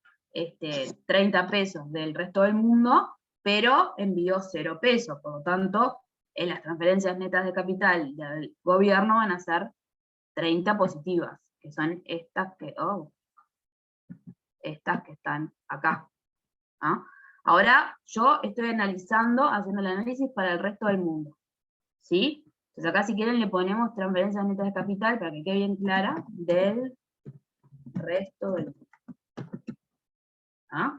[SPEAKER 1] 30 pesos del resto del mundo, pero envió 0 pesos. Por lo tanto, las transferencias netas de capital del gobierno van a ser 30 positivas, que son estas que están acá. ¿Ah? Ahora yo estoy analizando, haciendo el análisis para el resto del mundo. ¿Sí? Entonces acá si quieren le ponemos transferencias netas de capital para que quede bien clara del resto del mundo. ¿Ah?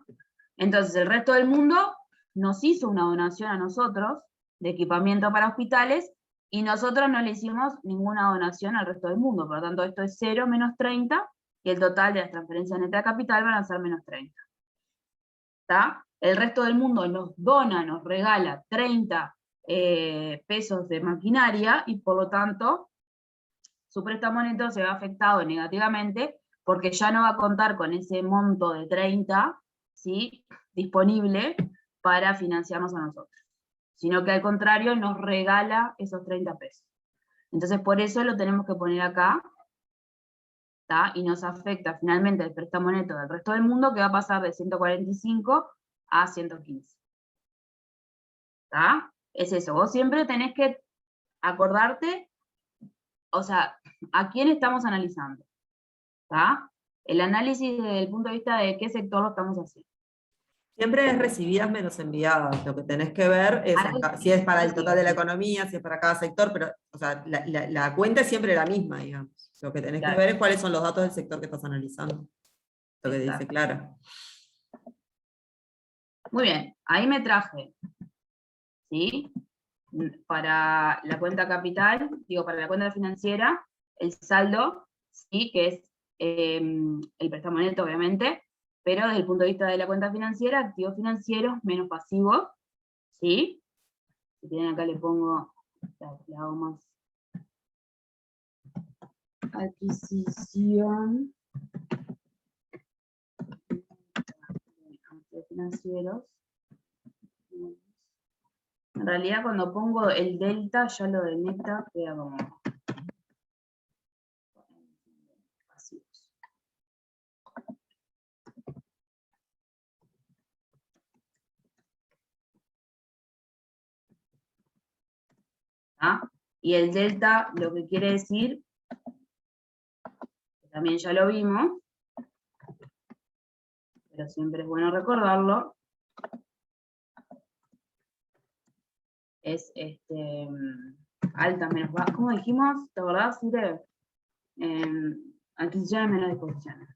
[SPEAKER 1] Entonces el resto del mundo nos hizo una donación a nosotros de equipamiento para hospitales y nosotros no le hicimos ninguna donación al resto del mundo. Por lo tanto, esto es 0 menos 30 y el total de las transferencias netas de capital van a ser menos 30. ¿Está? El resto del mundo nos dona, nos regala 30 pesos de maquinaria y por lo tanto su préstamo neto se ve afectado negativamente porque ya no va a contar con ese monto de 30, ¿sí?, disponible para financiarnos a nosotros, sino que al contrario nos regala esos 30 pesos. Entonces por eso lo tenemos que poner acá, ¿tá? Y nos afecta finalmente el préstamo neto del resto del mundo, que va a pasar de 145 a 115. ¿Tá? Es eso, vos siempre tenés que acordarte, o sea, a quién estamos analizando. ¿Tá? El análisis desde el punto de vista de qué sector lo estamos haciendo.
[SPEAKER 3] Siempre es recibidas menos enviadas. Lo que tenés que ver es si es para el total de la economía, si es para cada sector, pero o sea, la cuenta es siempre la misma, digamos. Lo que tenés que ver es cuáles son los datos del sector que estás analizando. Lo que dice Clara.
[SPEAKER 1] Muy bien, ahí me traje, ¿sí?, para la cuenta capital, para la cuenta financiera, el saldo, ¿sí?, que es el préstamo neto, obviamente, pero desde el punto de vista de la cuenta financiera, activos financieros menos pasivos, ¿sí? Si quieren acá le pongo, le hago más. Adquisición. Activos financieros. En realidad cuando pongo el delta, ya lo de neta queda como pasivos. ¿Ah? Y el delta lo que quiere decir, que también ya lo vimos, pero siempre es bueno recordarlo, es alta menos baja. ¿Cómo dijimos? ¿Te acordás? Adquisiciones menos disposiciones.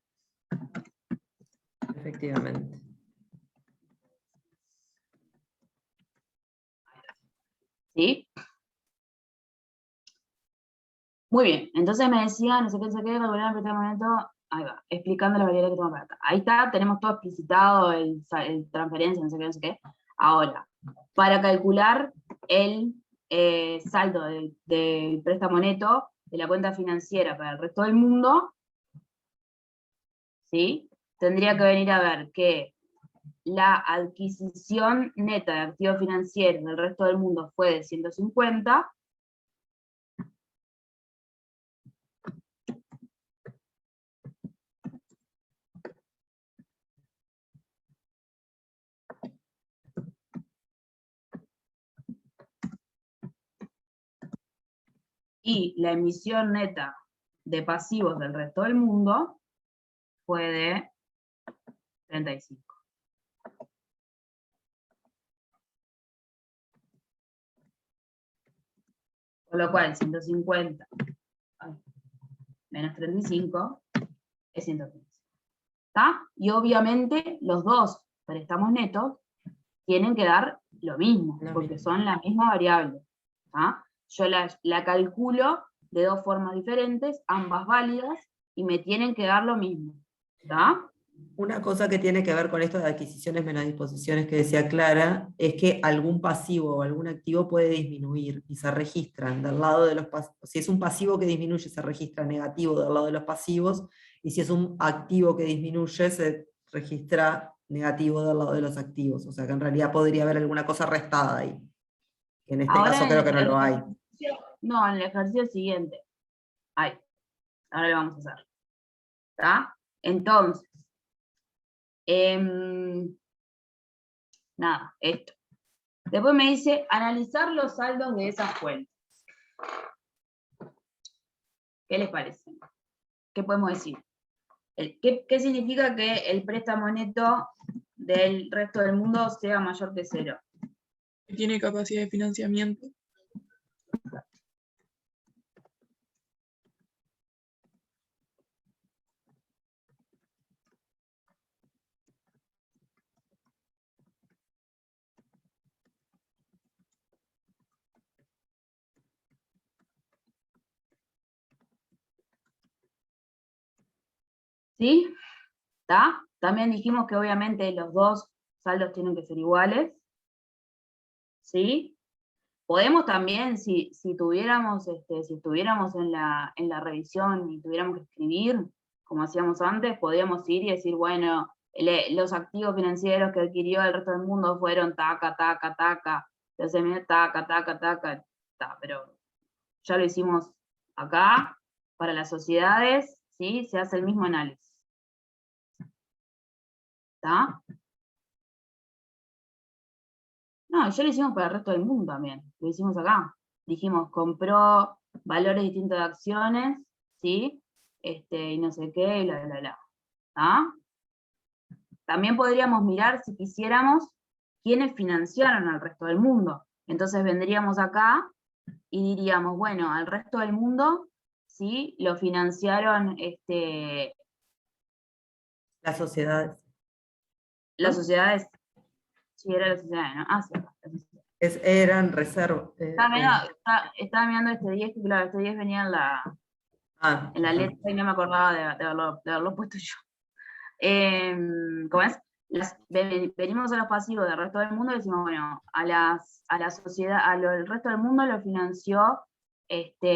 [SPEAKER 3] Efectivamente.
[SPEAKER 1] ¿Sí? Muy bien, entonces me decía, no sé qué, calcular el préstamo neto, ahí va, explicando la variable que toma para acá. Ahí está, tenemos todo explicitado, el transferencia, no sé qué. Ahora, para calcular el saldo del préstamo neto de la cuenta financiera para el resto del mundo, ¿sí?, tendría que venir a ver que la adquisición neta de activos financieros del resto del mundo fue de 150, y la emisión neta de pasivos del resto del mundo fue de 35. Con lo cual, 150 menos 35 es 115. ¿Está? Y obviamente los dos préstamos netos tienen que dar lo mismo,
[SPEAKER 3] Lo
[SPEAKER 1] porque
[SPEAKER 3] mismo.
[SPEAKER 1] son la misma variable. ¿Está? Yo la calculo de dos formas diferentes, ambas válidas, y me tienen que dar lo mismo. ¿Está?
[SPEAKER 3] Una cosa que tiene que ver con esto de adquisiciones menos disposiciones que decía Clara, es que algún pasivo o algún activo puede disminuir y se registran del lado de los pasivos. Si es un pasivo que disminuye, se registra negativo del lado de los pasivos, y si es un activo que disminuye, se registra negativo del lado de los activos. O sea que en realidad podría haber alguna cosa restada ahí. En este
[SPEAKER 1] Ahora
[SPEAKER 3] caso creo que no lo hay.
[SPEAKER 1] No, en el ejercicio siguiente. Ahí. Ahora lo vamos a hacer. ¿Está? Entonces, nada, esto. Después me dice analizar los saldos de esas cuentas. ¿Qué les parece? ¿Qué podemos decir? ¿Qué significa que el préstamo neto del resto del mundo sea mayor que 0?
[SPEAKER 5] Que tiene capacidad de financiamiento.
[SPEAKER 1] ¿Sí? ¿Está? También dijimos que obviamente los dos saldos tienen que ser iguales. ¿Sí? Podemos también, si tuviéramos, si estuviéramos en la revisión y tuviéramos que escribir, como hacíamos antes, podríamos ir y decir, bueno, los activos financieros que adquirió el resto del mundo fueron taca, taca, taca, los taca, taca, taca, pero ya lo hicimos acá, para las sociedades, ¿sí? Se hace el mismo análisis. ¿Está? No, ya lo hicimos para el resto del mundo también, lo hicimos acá. Dijimos, compró valores distintos de acciones, ¿sí? Y no sé qué, bla, bla, bla. ¿Ah? También podríamos mirar, si quisiéramos, quiénes financiaron al resto del mundo. Entonces vendríamos acá y diríamos, bueno, al resto del mundo, ¿sí? Lo financiaron
[SPEAKER 3] Las sociedades.
[SPEAKER 1] las sociedades. Sí, era la sociedad, ¿no? Ah, sí, la sociedad.
[SPEAKER 3] Eran reservas.
[SPEAKER 1] Estaba mirando este 10, que claro, este 10 venía en la letra y no me acordaba de haberlo puesto yo. ¿Cómo es? Venimos a los pasivos del resto del mundo y decimos, bueno, a la sociedad, el resto del mundo lo financió el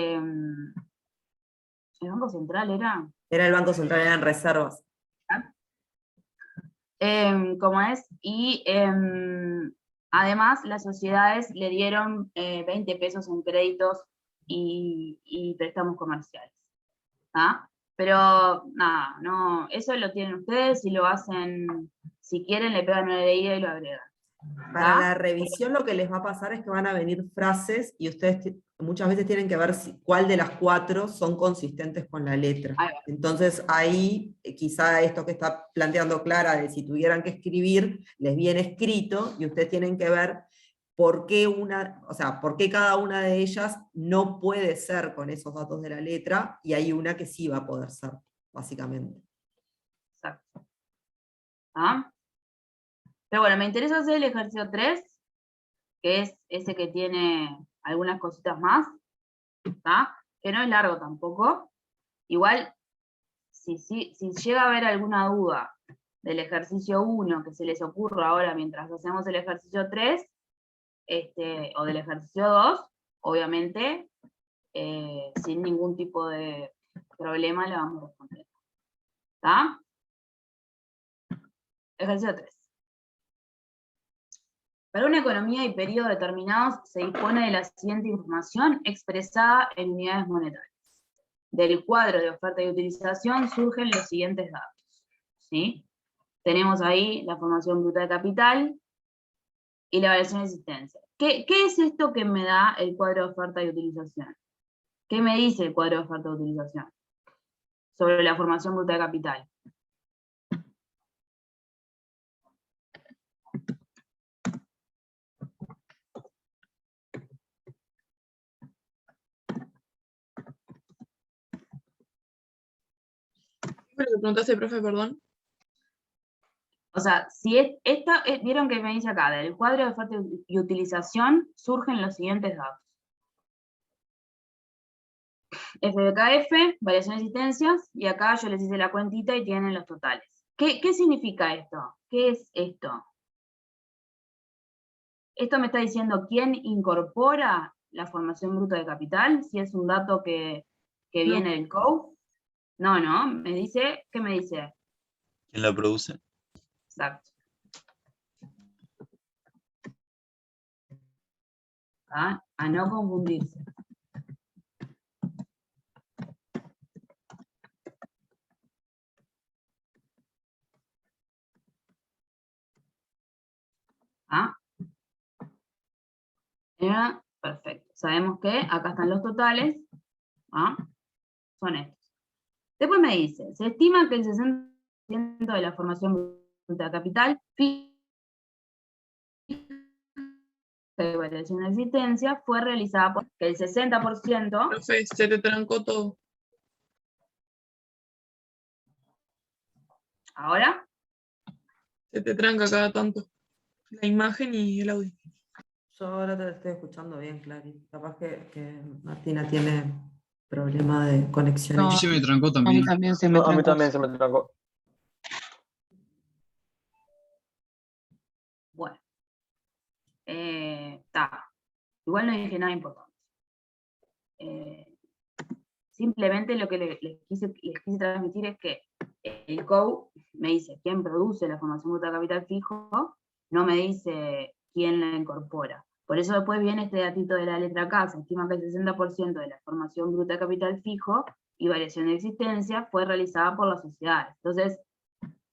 [SPEAKER 1] Banco Central, ¿era?
[SPEAKER 3] Era el Banco Central, eran reservas.
[SPEAKER 1] ¿Cómo es? Y además las sociedades le dieron 20 pesos en créditos y préstamos comerciales. ¿Ah? Pero nada, no, eso lo tienen ustedes y lo hacen, si quieren le pegan una leída y lo agregan.
[SPEAKER 3] Para la revisión lo que les va a pasar es que van a venir frases y ustedes muchas veces tienen que ver cuál de las 4 son consistentes con la letra. Entonces ahí quizá esto que está planteando Clara de si tuvieran que escribir, les viene escrito y ustedes tienen que ver por qué por qué cada una de ellas no puede ser con esos datos de la letra y hay una que sí va a poder ser, básicamente.
[SPEAKER 1] Exacto. ¿Ah? Pero bueno, me interesa hacer el ejercicio 3, que es ese que tiene algunas cositas más, ¿tá? Que no es largo tampoco. Igual, si llega a haber alguna duda del ejercicio 1 que se les ocurra ahora mientras hacemos el ejercicio 3, o del ejercicio 2, obviamente, sin ningún tipo de problema le vamos a responder. ¿Está? Ejercicio 3. Para una economía y periodos determinados se dispone de la siguiente información expresada en unidades monetarias. Del cuadro de oferta y utilización surgen los siguientes datos. ¿Sí? Tenemos ahí la formación bruta de capital y la variación de existencia. ¿Qué es esto que me da el cuadro de oferta y utilización? ¿Qué me dice el cuadro de oferta y utilización sobre la formación bruta de capital?
[SPEAKER 5] que preguntaste, profe, perdón?
[SPEAKER 1] O sea, si vieron que me dice acá, del cuadro de oferta y utilización surgen los siguientes datos. FBKF, variación de existencias, y acá yo les hice la cuentita y tienen los totales. ¿Qué significa esto? ¿Qué es esto? Esto me está diciendo quién incorpora la formación bruta de capital, si es un dato que viene del COU. No, me dice, ¿qué me dice?
[SPEAKER 9] ¿Quién la produce?
[SPEAKER 1] Exacto. A no confundirse. Perfecto. Sabemos que acá están los totales. Son estos. Después me dice, se estima que el 60% de la formación bruta de capital de variación de existencia fue realizada por el 60%.
[SPEAKER 5] Profe, se te trancó todo.
[SPEAKER 1] ¿Ahora?
[SPEAKER 5] Se te tranca cada tanto. La imagen y el audio.
[SPEAKER 3] Yo ahora te estoy escuchando bien, Clary. Capaz que Martina tiene problema de conexión.
[SPEAKER 2] No,
[SPEAKER 7] Se me trancó
[SPEAKER 2] a mí
[SPEAKER 7] también.
[SPEAKER 2] también se me
[SPEAKER 10] No, a mí
[SPEAKER 2] trancó.
[SPEAKER 10] también se me trancó.
[SPEAKER 1] Bueno. Igual no dije nada importante. Simplemente lo que les quise transmitir es que el COU me dice quién produce la formación bruta de capital fijo, no me dice quién la incorpora. Por eso después viene este datito de la letra K, se estima que el 60% de la formación bruta de capital fijo y variación de existencia fue realizada por las sociedades. Entonces,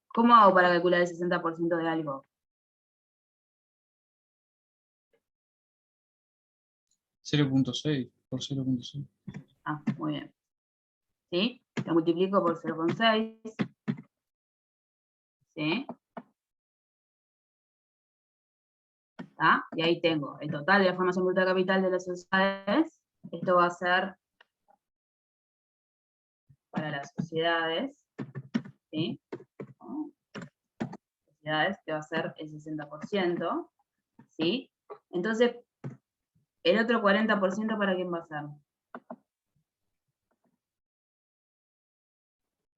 [SPEAKER 1] ¿cómo hago para calcular el 60% de algo?
[SPEAKER 7] 0.6 por 0.6.
[SPEAKER 1] Muy bien. ¿Sí? Lo multiplico por 0,6. ¿Sí? Y ahí tengo el total de la formación bruta de capital de las sociedades. Esto va a ser para las sociedades, ¿sí? Sociedades, que va a ser el 60%, ¿sí? Entonces, el otro 40% ¿para quién va a ser?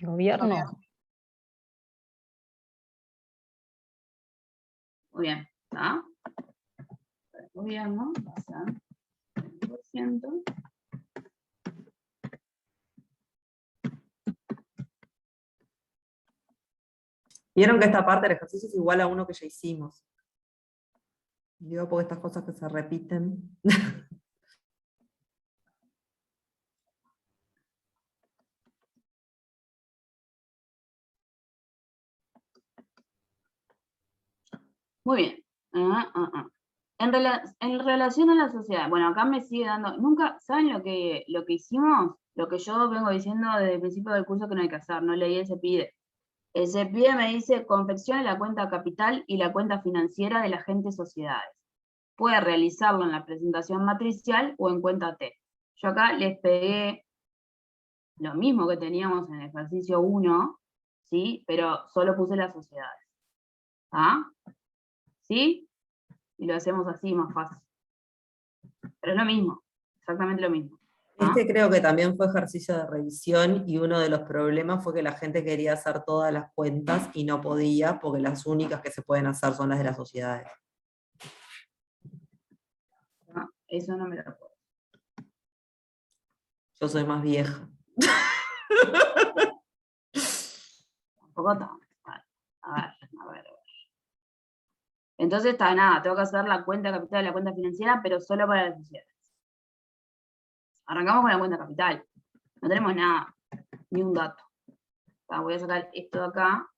[SPEAKER 6] Gobierno.
[SPEAKER 1] Muy bien, ¿está? Para el gobierno va a ser 40%.
[SPEAKER 3] Vieron que esta parte del ejercicio es igual a uno que ya hicimos. Digo, porque estas cosas que se repiten.
[SPEAKER 1] Muy bien. En relación a la sociedad, bueno, acá me sigue dando, nunca, ¿saben lo que hicimos? Lo que yo vengo diciendo desde el principio del curso que no hay que hacer, no leí el CEPIDE. El CEPIDE me dice, confeccione la cuenta capital y la cuenta financiera del agente sociedades. Puede realizarlo en la presentación matricial o en cuenta T. Yo acá les pegué lo mismo que teníamos en el ejercicio 1, ¿sí? Pero solo puse las sociedades. ¿Sí? Y lo hacemos así, más fácil. Pero es lo mismo, exactamente lo mismo.
[SPEAKER 3] Este creo que también fue ejercicio de revisión y uno de los problemas fue que la gente quería hacer todas las cuentas y no podía porque las únicas que se pueden hacer son las de las sociedades.
[SPEAKER 1] Eso no me lo acuerdo.
[SPEAKER 3] Yo soy más vieja.
[SPEAKER 1] Tampoco tanto. A ver. Entonces está nada, tengo que hacer la cuenta capital y la cuenta financiera, pero solo para las sociedades. Arrancamos con la cuenta capital. No tenemos nada, ni un dato. Voy a sacar esto de acá,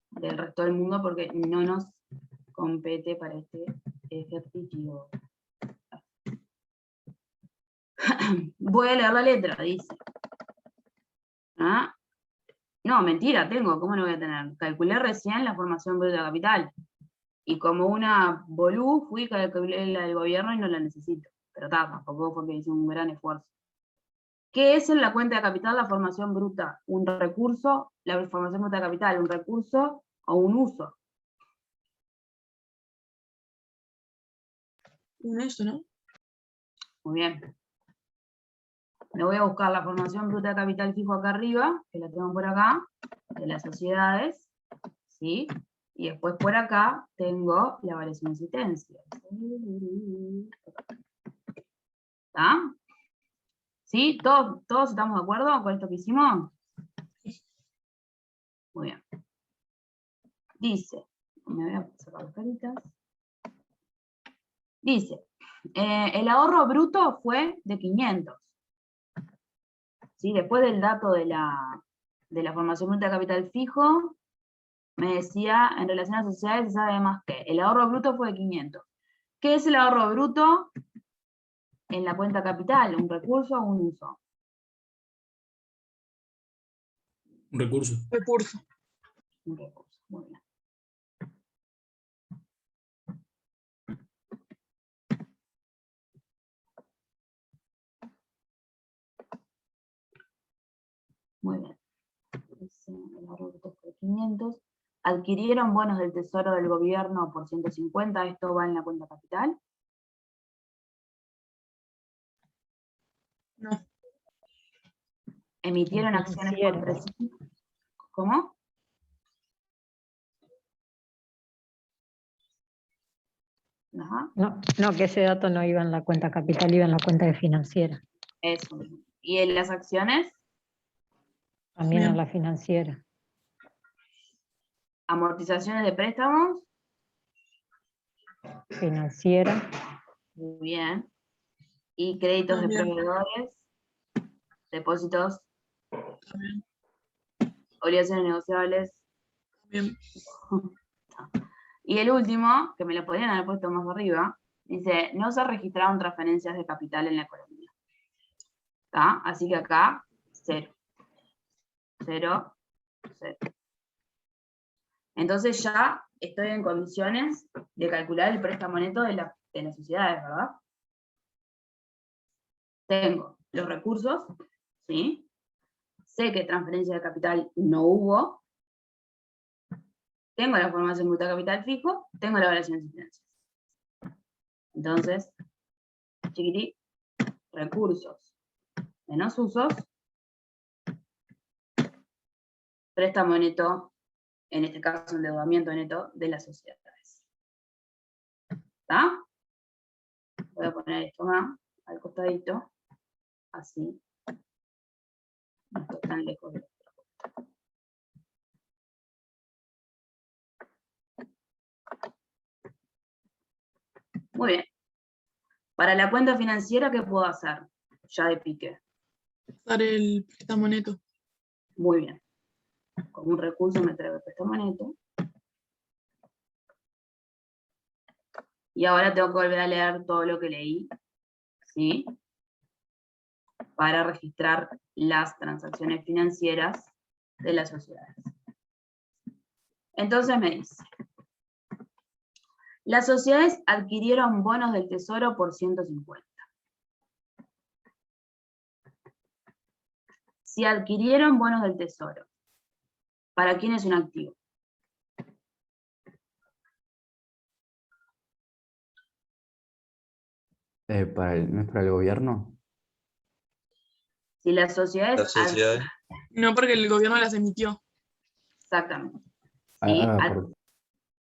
[SPEAKER 1] del resto del mundo, porque no nos compete para este ejercicio. Voy a leer la letra, dice. No, mentira, tengo, ¿cómo no voy a tener? Calculé recién la formación bruta de capital. Y como una bolú, fui y calculé la del gobierno y no la necesito. Pero tampoco fue que hice un gran esfuerzo. ¿Qué es en la cuenta de capital la formación bruta? Un recurso, la formación bruta de capital, un recurso o un uso.
[SPEAKER 5] Un uso, ¿no?
[SPEAKER 1] Muy bien. Me voy a buscar la formación bruta de capital fijo acá arriba, que la tengo por acá, de las sociedades, ¿sí? Y después por acá tengo la variación de existencia. ¿Está? ¿Sí? ¿Todos estamos de acuerdo con esto que hicimos? Muy bien. Dice, me voy a sacar las caritas. Dice, el ahorro bruto fue de 500. ¿Sí? Después del dato de la formación bruta de capital fijo, me decía, en relación a sociedades se sabe más que el ahorro bruto fue de 500. ¿Qué es el ahorro bruto? En la cuenta capital, un recurso o un uso.
[SPEAKER 8] Un recurso.
[SPEAKER 5] Recurso.
[SPEAKER 1] Un recurso, muy bien. Muy bien. El ahorro bruto fue de 500. Adquirieron bonos del Tesoro del Gobierno por 150, esto va en la cuenta capital.
[SPEAKER 5] No.
[SPEAKER 1] Emitieron acciones por
[SPEAKER 9] Financiera.
[SPEAKER 1] 300. ¿Cómo? Ajá,
[SPEAKER 9] No, que ese dato no iba en la cuenta capital, iba en la cuenta de financiera.
[SPEAKER 1] eso mismo. ¿Y en las acciones?
[SPEAKER 9] También
[SPEAKER 5] Bien.
[SPEAKER 9] en la financiera.
[SPEAKER 1] Amortizaciones de préstamos.
[SPEAKER 9] Financiera,
[SPEAKER 1] Muy bien. Y créditos de
[SPEAKER 5] También.
[SPEAKER 1] proveedores. Depósitos.
[SPEAKER 5] También.
[SPEAKER 1] Obligaciones negociables.
[SPEAKER 5] Bien.
[SPEAKER 1] Y el último, que me lo podrían haber puesto más arriba, dice, no se registraron transferencias de capital en la economía. ¿Está? Así que acá, 0. 0, 0. Entonces ya estoy en condiciones de calcular el préstamo neto de las sociedades, ¿verdad? Tengo los recursos, ¿sí? Sé que transferencia de capital no hubo. Tengo la formación bruta de capital fijo, tengo la variación de existencias. Entonces, chiquití, recursos menos usos, préstamo neto, en este caso endeudamiento neto de las sociedades. ¿Está? Voy a poner esto más al costadito, así. No estoy tan lejos de esto. Muy bien. Para la cuenta financiera, ¿qué puedo hacer? Ya de pique.
[SPEAKER 5] Usar el préstamo neto.
[SPEAKER 1] Muy bien. Como un recurso me traigo el préstamo neto. Y ahora tengo que volver a leer todo lo que leí, ¿sí? Para registrar las transacciones financieras de las sociedades. Entonces me dice, las sociedades adquirieron bonos del Tesoro por 150. Si adquirieron bonos del Tesoro, ¿para quién es un activo?
[SPEAKER 4] ¿No es para el gobierno?
[SPEAKER 1] Si las sociedades...
[SPEAKER 10] Las sociedades.
[SPEAKER 5] No, porque el gobierno las emitió.
[SPEAKER 1] Exactamente. ¿Sí?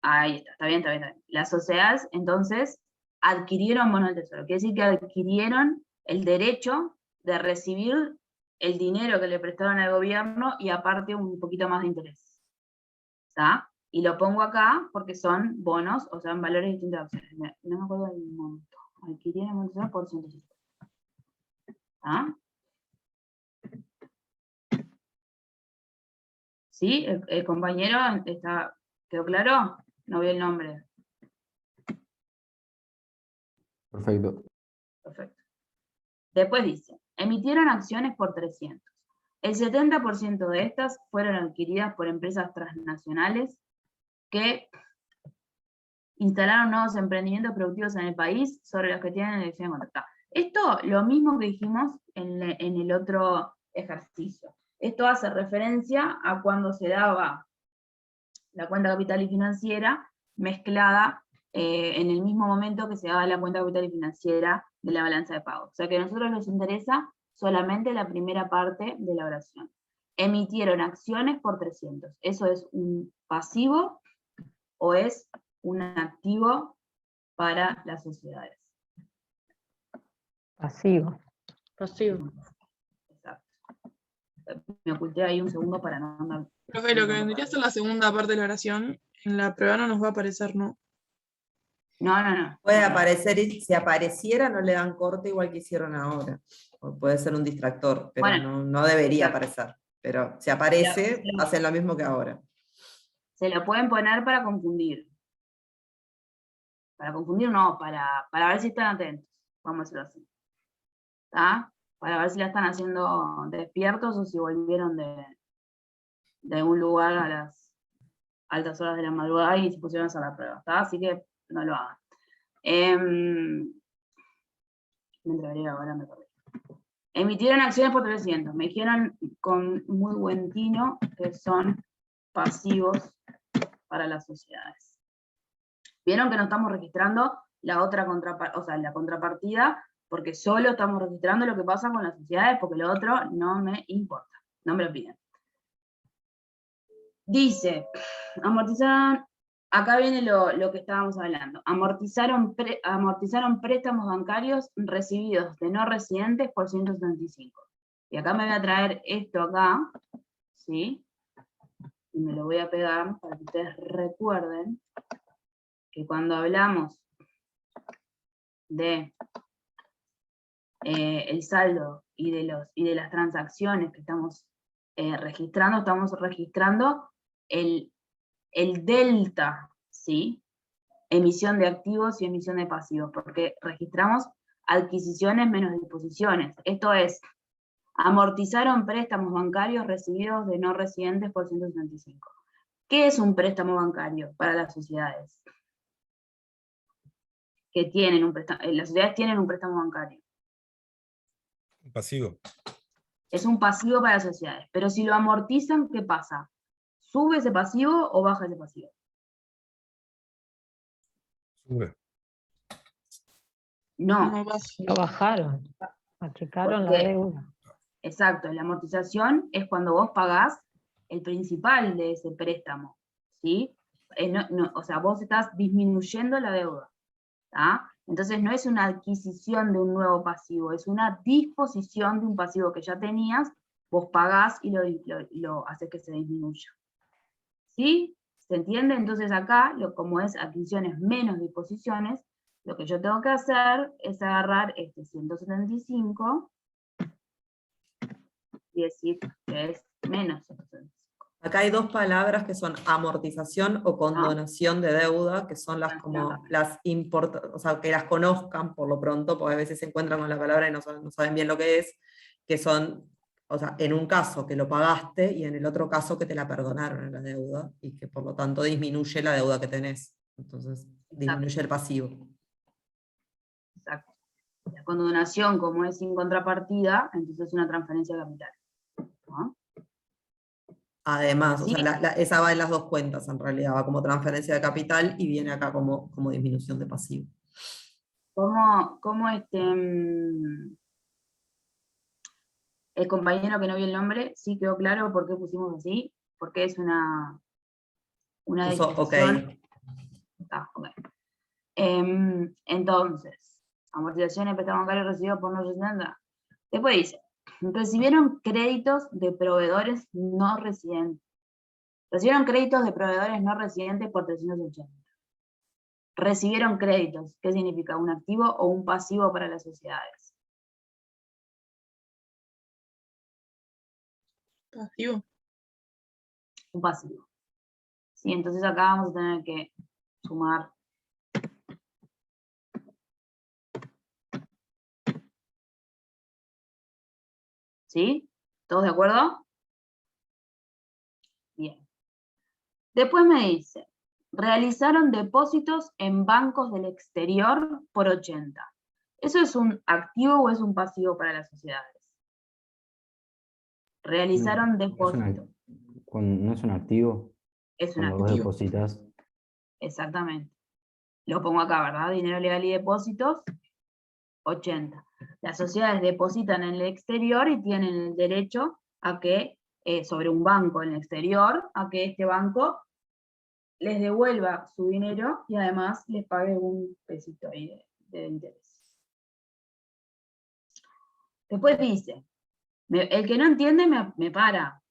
[SPEAKER 1] Ahí está bien, está bien, está bien. Las sociedades, entonces, adquirieron bonos del Tesoro. Quiere decir que adquirieron el derecho de recibir el dinero que le prestaron al gobierno y aparte un poquito más de interés. ¿Está? Y lo pongo acá porque son bonos, o sea, en valores distintos de acciones. No me acuerdo del monto. Adquirieron bonos del Tesoro por 150. ¿Está? ¿Sí? ¿El compañero está, quedó claro? No vi el nombre.
[SPEAKER 4] Perfecto.
[SPEAKER 1] Perfecto. Después dice, emitieron acciones por 300. El 70% de estas fueron adquiridas por empresas transnacionales que instalaron nuevos emprendimientos productivos en el país sobre los que tienen elección de contratar. Esto, lo mismo que dijimos en el otro ejercicio. Esto hace referencia a cuando se daba la cuenta capital y financiera mezclada en el mismo momento que se daba la cuenta capital y financiera de la balanza de pagos. O sea que a nosotros nos interesa solamente la primera parte de la oración. Emitieron acciones por 300. ¿Eso es un pasivo o es un activo para las sociedades?
[SPEAKER 9] Pasivo.
[SPEAKER 6] Pasivo.
[SPEAKER 1] Exacto. Me oculté ahí un segundo para no andar.
[SPEAKER 5] Profe, lo que vendría a ser la segunda parte de la oración, en la prueba no nos va a aparecer, ¿no?
[SPEAKER 1] No.
[SPEAKER 3] Puede aparecer, y si apareciera no le dan corte igual que hicieron ahora. O puede ser un distractor, pero
[SPEAKER 1] Bueno,
[SPEAKER 3] no debería
[SPEAKER 1] claro.
[SPEAKER 3] aparecer. Pero si aparece, hacen lo mismo que ahora.
[SPEAKER 1] Se lo pueden poner para confundir. Para confundir no, para ver si están atentos. Vamos a hacerlo así. ¿Está? Para ver si la están haciendo despiertos o si volvieron de un lugar a las altas horas de la madrugada y se pusieron a hacer la prueba. ¿Está? Así que no lo hagan. Me entregaré ahora, me perdí. Emitieron acciones por 300. Me dijeron con muy buen tino que son pasivos para las sociedades. Vieron que no estamos registrando la otra la contrapartida, porque solo estamos registrando lo que pasa con las sociedades, porque lo otro no me importa, no me lo piden. Dice, amortizaron, acá viene lo que estábamos hablando, amortizaron préstamos bancarios recibidos de no residentes por 175. Y acá me voy a traer esto acá, ¿sí? Y me lo voy a pegar para que ustedes recuerden que cuando hablamos de el saldo y de las transacciones que estamos registrando el delta, ¿sí? Emisión de activos y emisión de pasivos, porque registramos adquisiciones menos disposiciones. Esto es, amortizaron préstamos bancarios recibidos de no residentes por 175. ¿Qué es un préstamo bancario para las sociedades? Que tienen las sociedades tienen un préstamo bancario.
[SPEAKER 10] Pasivo.
[SPEAKER 1] Es un pasivo para las sociedades. Pero si lo amortizan, ¿qué pasa? ¿Sube ese pasivo o baja ese pasivo?
[SPEAKER 10] Sube.
[SPEAKER 1] No.
[SPEAKER 9] Lo bajaron. Achicaron la
[SPEAKER 1] Porque,
[SPEAKER 9] deuda.
[SPEAKER 1] exacto, la amortización es cuando vos pagás el principal de ese préstamo, ¿sí? O sea, vos estás disminuyendo la deuda, ¿tá? Entonces no es una adquisición de un nuevo pasivo, es una disposición de un pasivo que ya tenías, vos pagás y lo haces que se disminuya. ¿Sí? ¿Se entiende? Entonces acá, como es adquisiciones menos disposiciones, lo que yo tengo que hacer es agarrar este 175 y decir que es menos 175.
[SPEAKER 3] Acá hay dos palabras que son amortización o condonación de deuda, que son las como las o sea, que las conozcan por lo pronto, porque a veces se encuentran con la palabra y no saben bien lo que es, que son, o sea, en un caso que lo pagaste y en el otro caso que te la perdonaron en la deuda y que por lo tanto disminuye la deuda que tenés. Entonces, disminuye el pasivo.
[SPEAKER 1] Exacto. La condonación, como es sin contrapartida, entonces es una transferencia de capital, ¿no?
[SPEAKER 3] Además,
[SPEAKER 1] ¿Sí?
[SPEAKER 3] o sea, esa va en las dos cuentas en realidad, va como transferencia de capital y viene acá como disminución de pasivo.
[SPEAKER 1] ¿Cómo el compañero que no vio el nombre, sí quedó claro por qué pusimos así? Porque es una disposición. Okay. Entonces, amortizaciones, préstamos bancarios recibidos por no residentes. Después dice, recibieron créditos de proveedores no residentes. Recibieron créditos de proveedores no residentes por 380. Recibieron créditos, ¿qué significa? ¿Un activo o un pasivo para las sociedades?
[SPEAKER 5] Pasivo.
[SPEAKER 1] Un pasivo. Sí, entonces acá vamos a tener que sumar. ¿Sí? ¿Todos de acuerdo? Bien. Después me dice, realizaron depósitos en bancos del exterior por 80. ¿Eso es un activo o es un pasivo para las sociedades? Realizaron depósitos.
[SPEAKER 4] No es un activo
[SPEAKER 1] Es un
[SPEAKER 4] cuando vos
[SPEAKER 1] activo.
[SPEAKER 4] depositas.
[SPEAKER 1] Exactamente. Lo pongo acá, ¿verdad? Dinero legal y depósitos, 80. Las sociedades depositan en el exterior y tienen el derecho a que, sobre un banco en el exterior, a que este banco les devuelva su dinero y además les pague un pesito ahí de interés. Después dice, el que no entiende me para.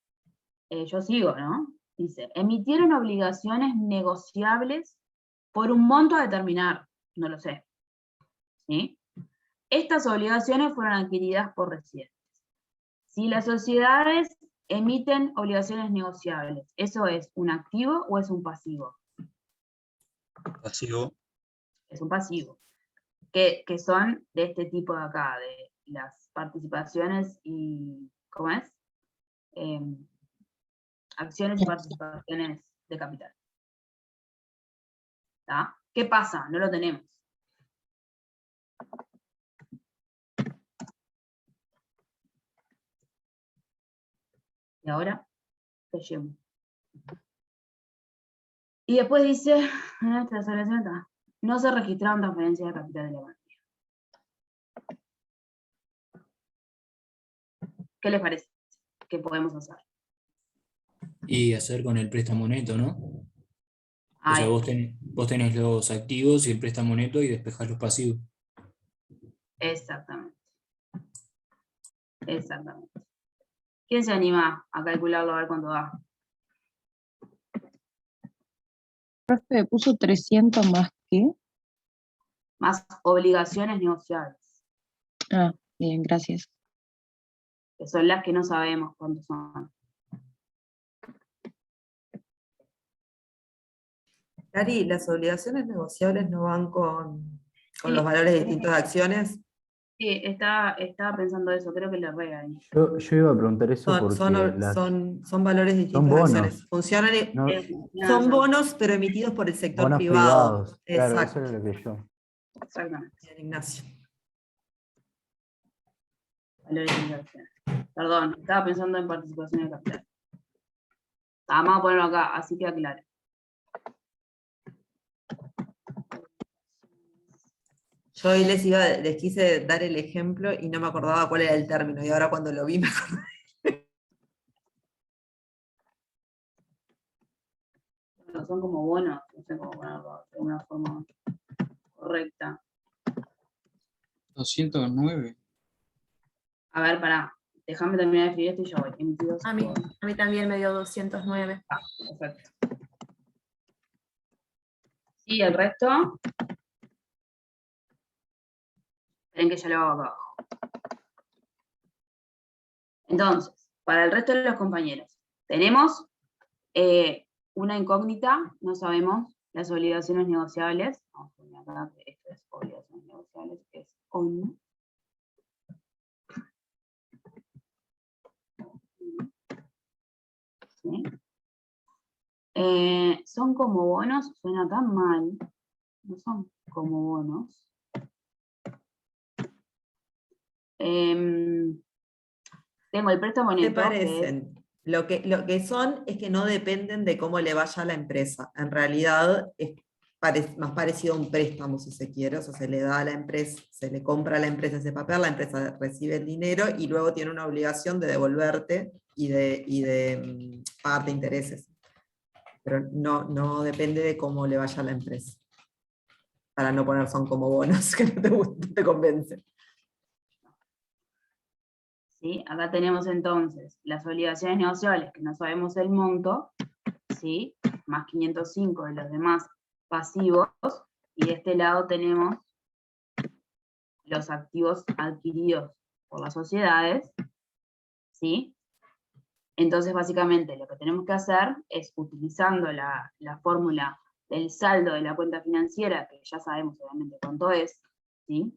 [SPEAKER 1] Yo sigo, ¿no? Dice, emitieron obligaciones negociables por un monto a determinar, no lo sé. ¿Sí? Estas obligaciones fueron adquiridas por residentes. Si las sociedades emiten obligaciones negociables, ¿eso es un activo o es un pasivo?
[SPEAKER 7] Pasivo.
[SPEAKER 1] Es un pasivo. Que son de este tipo de acá, de las participaciones y, ¿cómo es? Acciones y participaciones de capital. ¿Está? ¿Qué pasa? No lo tenemos. Y ahora, leyemos. Y después dice, no se registraron transferencias de capital de la banca. ¿Qué les parece? ¿Qué podemos hacer?
[SPEAKER 8] Y hacer con el préstamo neto, ¿no? O sea,
[SPEAKER 1] Ahí
[SPEAKER 8] vos tenés los activos y el préstamo neto y despejás los pasivos.
[SPEAKER 1] exactamente. Exactamente. ¿Quién se anima a calcularlo a ver cuánto da?
[SPEAKER 2] Profe, puso 300 más que.
[SPEAKER 1] Más obligaciones negociables,
[SPEAKER 2] Ah, bien, gracias.
[SPEAKER 1] que son las que no sabemos cuánto son.
[SPEAKER 3] Cari, ¿las obligaciones negociables no van con
[SPEAKER 1] Sí.
[SPEAKER 3] los valores distintos de acciones?
[SPEAKER 1] Sí, estaba pensando eso, creo que le rega ahí.
[SPEAKER 4] Yo iba a preguntar eso
[SPEAKER 3] Son,
[SPEAKER 4] porque
[SPEAKER 3] son valores distintos de
[SPEAKER 4] bonos.
[SPEAKER 3] acciones. Funcionan,
[SPEAKER 4] No,
[SPEAKER 3] son bonos, pero emitidos por el sector
[SPEAKER 4] bonos
[SPEAKER 3] privado.
[SPEAKER 4] privados. Claro, eso
[SPEAKER 3] Exacto.
[SPEAKER 4] era lo que yo.
[SPEAKER 1] Exactamente.
[SPEAKER 3] Bien, Ignacio.
[SPEAKER 1] Valores de inversión. Perdón, estaba pensando en participación de capital. Vamos a ponerlo acá, así queda claro.
[SPEAKER 3] Yo hoy les quise dar el ejemplo y no me acordaba cuál era el término, y ahora cuando lo vi me acordé.
[SPEAKER 1] Bueno, son como bonos, no sé cómo ponerlo de una forma correcta.
[SPEAKER 7] 209.
[SPEAKER 1] A ver, pará, déjame terminar de escribir esto y ya voy. Emitidos
[SPEAKER 10] A mí
[SPEAKER 1] por-
[SPEAKER 10] también me dio 209.
[SPEAKER 1] Ah, perfecto. Y el resto. Esperen que ya lo hago acá abajo. Entonces, para el resto de los compañeros, tenemos una incógnita, no sabemos las obligaciones negociables. Vamos a poner acá que esto es obligaciones negociables, que es ON. ¿Sí? Son como bonos, suena tan mal. No son como bonos. Tengo el préstamo
[SPEAKER 3] ¿Qué
[SPEAKER 1] neto, que es
[SPEAKER 3] parecen? Lo que son es que no dependen de cómo le vaya a la empresa. En realidad es más parecido a un préstamo, si se quiere. O sea, se le da a la empresa, se le compra a la empresa ese papel, la empresa recibe el dinero y luego tiene una obligación de devolverte y de pagarte intereses. Pero no depende de cómo le vaya a la empresa. Para no poner son como bonos, que no te convence.
[SPEAKER 1] ¿sí? Acá tenemos entonces las obligaciones negociables, que no sabemos el monto, ¿sí? Más 505 de los demás pasivos, y de este lado tenemos los activos adquiridos por las sociedades, ¿sí? Entonces, básicamente, lo que tenemos que hacer es, utilizando la fórmula del saldo de la cuenta financiera, que ya sabemos obviamente cuánto es, ¿sí?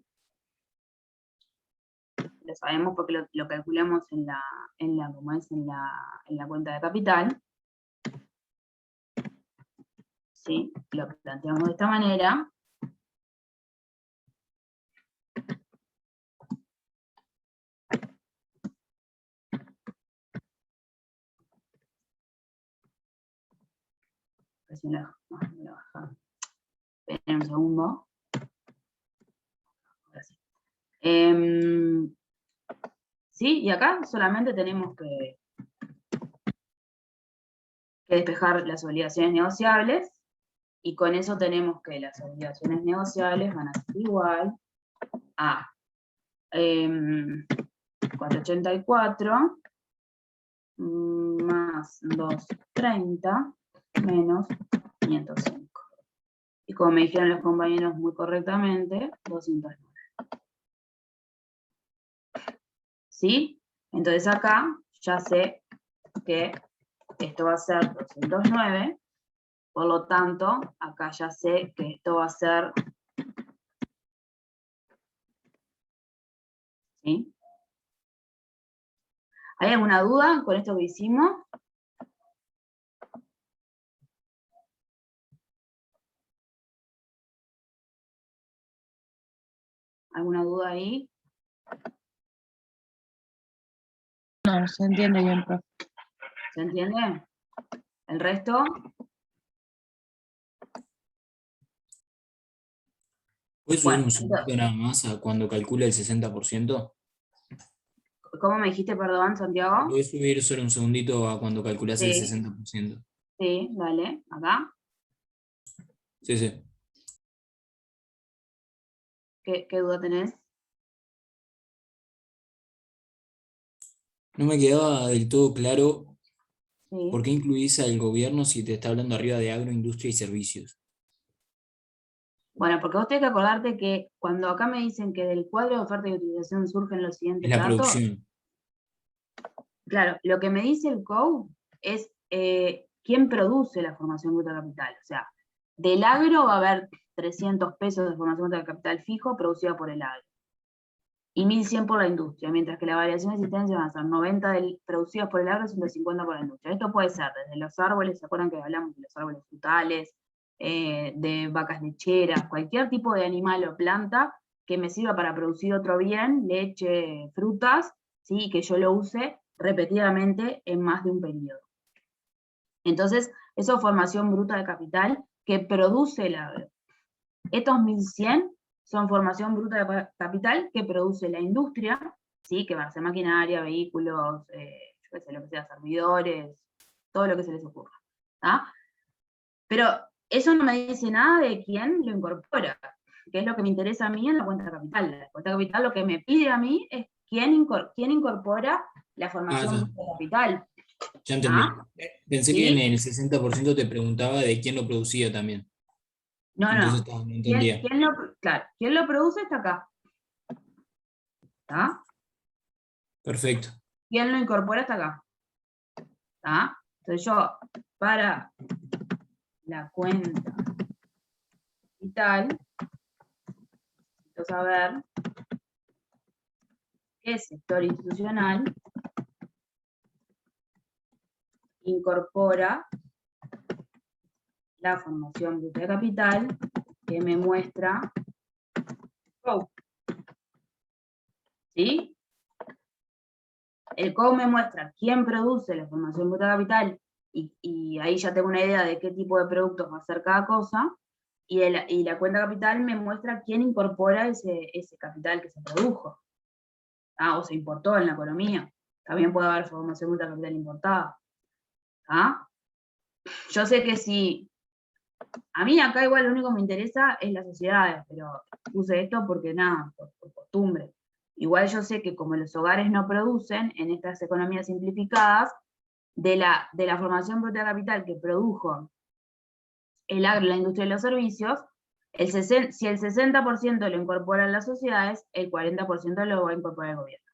[SPEAKER 1] Lo sabemos porque lo calculamos en la cuenta de capital. ¿Sí? Lo planteamos de esta manera. Recién la bajada. Esperen un segundo. Ahora sí. Sí, y acá solamente tenemos que despejar las obligaciones negociables, y con eso tenemos que las obligaciones negociables van a ser igual a 484 más 230 menos 505. Y como me dijeron los compañeros muy correctamente, 209. ¿Sí? Entonces acá ya sé que esto va a ser 209, por lo tanto, acá ya sé que esto va a ser, ¿sí? ¿Hay alguna duda con esto que hicimos? ¿Alguna duda ahí?
[SPEAKER 2] No, se entiende bien, profe.
[SPEAKER 1] ¿Se entiende? ¿El resto?
[SPEAKER 8] ¿Puedes subir
[SPEAKER 1] Bueno,
[SPEAKER 8] un segundito nada más a cuando calcula el 60%?
[SPEAKER 1] ¿cómo me dijiste, perdón, Santiago?
[SPEAKER 8] ¿Puedes subir solo un segundito a cuando calculas el
[SPEAKER 1] Sí,
[SPEAKER 8] 60%?
[SPEAKER 1] sí, dale, acá.
[SPEAKER 8] Sí, sí.
[SPEAKER 1] ¿Qué duda tenés?
[SPEAKER 8] No me quedaba del todo claro
[SPEAKER 1] Sí.
[SPEAKER 8] por qué incluís al gobierno si te está hablando arriba de agro, industria y servicios.
[SPEAKER 1] Bueno, porque vos tenés que acordarte que cuando acá me dicen que del cuadro de oferta y utilización surgen los
[SPEAKER 8] Es
[SPEAKER 1] siguientes
[SPEAKER 8] la
[SPEAKER 1] datos,
[SPEAKER 8] producción.
[SPEAKER 1] claro, lo que me dice el COU es quién produce la formación bruta de capital. O sea, del agro va a haber 300 pesos de formación bruta de capital fijo producida por el agro, y 1.100 por la industria, mientras que la variación de existencia van a ser 90 producidas por el agro y 150 por la industria. Esto puede ser desde los árboles, ¿se acuerdan que hablamos de los árboles frutales, de vacas lecheras, cualquier tipo de animal o planta que me sirva para producir otro bien, leche, frutas, ¿sí? Que yo lo use repetidamente en más de un periodo. Entonces, eso es formación bruta de capital que produce el agro. Estos 1.100 son formación bruta de capital que produce la industria, ¿sí? Que va a ser maquinaria, vehículos, yo qué sé, lo que sea, servidores, todo lo que se les ocurra. ¿Ah? Pero eso no me dice nada de quién lo incorpora, que es lo que me interesa a mí en la cuenta de capital. La cuenta de capital lo que me pide a mí es quién incorpora la formación
[SPEAKER 8] ya.
[SPEAKER 1] bruta de capital.
[SPEAKER 8] Ya entendí.
[SPEAKER 1] ¿Ah?
[SPEAKER 8] Pensé que
[SPEAKER 1] ¿Sí?
[SPEAKER 8] en el 60% te preguntaba de quién lo producía también.
[SPEAKER 1] No,
[SPEAKER 8] Entonces
[SPEAKER 1] no.
[SPEAKER 8] no entendía.
[SPEAKER 1] ¿Quién lo produce? Está acá. ¿Está?
[SPEAKER 8] Perfecto.
[SPEAKER 1] ¿Quién lo incorpora? Está acá. ¿Está? Entonces yo, para la cuenta capital, necesito saber qué sector institucional incorpora la formación bruta de capital que me muestra COU. ¿Sí? El COU me muestra quién produce la formación bruta de capital, y ahí ya tengo una idea de qué tipo de productos va a ser cada cosa, y la cuenta capital me muestra quién incorpora ese capital que se produjo, o se importó en la economía. También puede haber formación bruta de capital importada. Yo sé que si, a mí acá igual lo único que me interesa es las sociedades, pero puse esto porque nada, por costumbre. Igual yo sé que como los hogares no producen en estas economías simplificadas, de la formación bruta de capital que produjo el agro, la industria y los servicios, si el 60% lo incorporan las sociedades, el 40% lo va a incorporar el gobierno.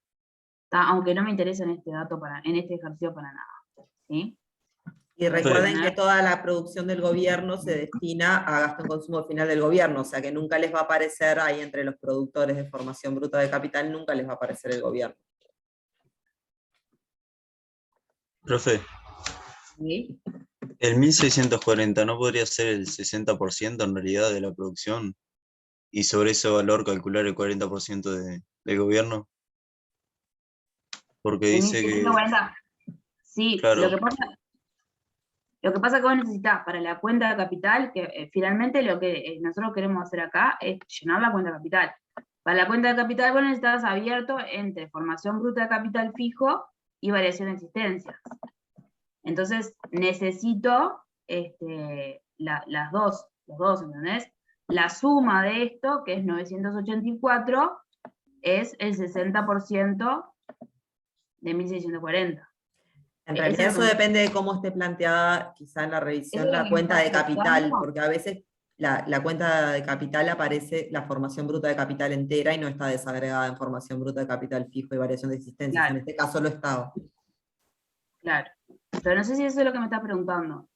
[SPEAKER 1] Aunque no me interesa en este dato, en este ejercicio para nada. ¿Sí?
[SPEAKER 3] Y recuerden que toda la producción del gobierno se destina a gasto en consumo final del gobierno, o sea que nunca les va a aparecer ahí entre los productores de formación bruta de capital, nunca les va a aparecer el gobierno.
[SPEAKER 11] Profe,
[SPEAKER 1] ¿Sí?
[SPEAKER 11] el 1640 no podría ser el 60% en realidad de la producción y sobre ese valor calcular el 40% del gobierno. Porque
[SPEAKER 1] En
[SPEAKER 11] dice que,
[SPEAKER 1] 1640. Sí,
[SPEAKER 11] claro,
[SPEAKER 1] lo que pasa. Lo que pasa es que vos necesitas para la cuenta de capital, que finalmente lo que nosotros queremos hacer acá es llenar la cuenta de capital. Para la cuenta de capital vos necesitas abierto entre formación bruta de capital fijo y variación de existencias. Entonces necesito los dos, ¿entendés? La suma de esto, que es 984, es el 60% de 1640.
[SPEAKER 3] En realidad eso depende de cómo esté planteada quizá en la revisión la cuenta de capital, porque a veces la cuenta de capital aparece la formación bruta de capital entera y no está desagregada en formación bruta de capital fijo y variación de existencias.
[SPEAKER 1] Claro.
[SPEAKER 3] En este caso lo estaba.
[SPEAKER 1] Claro. Pero no sé si eso es lo que me estás preguntando.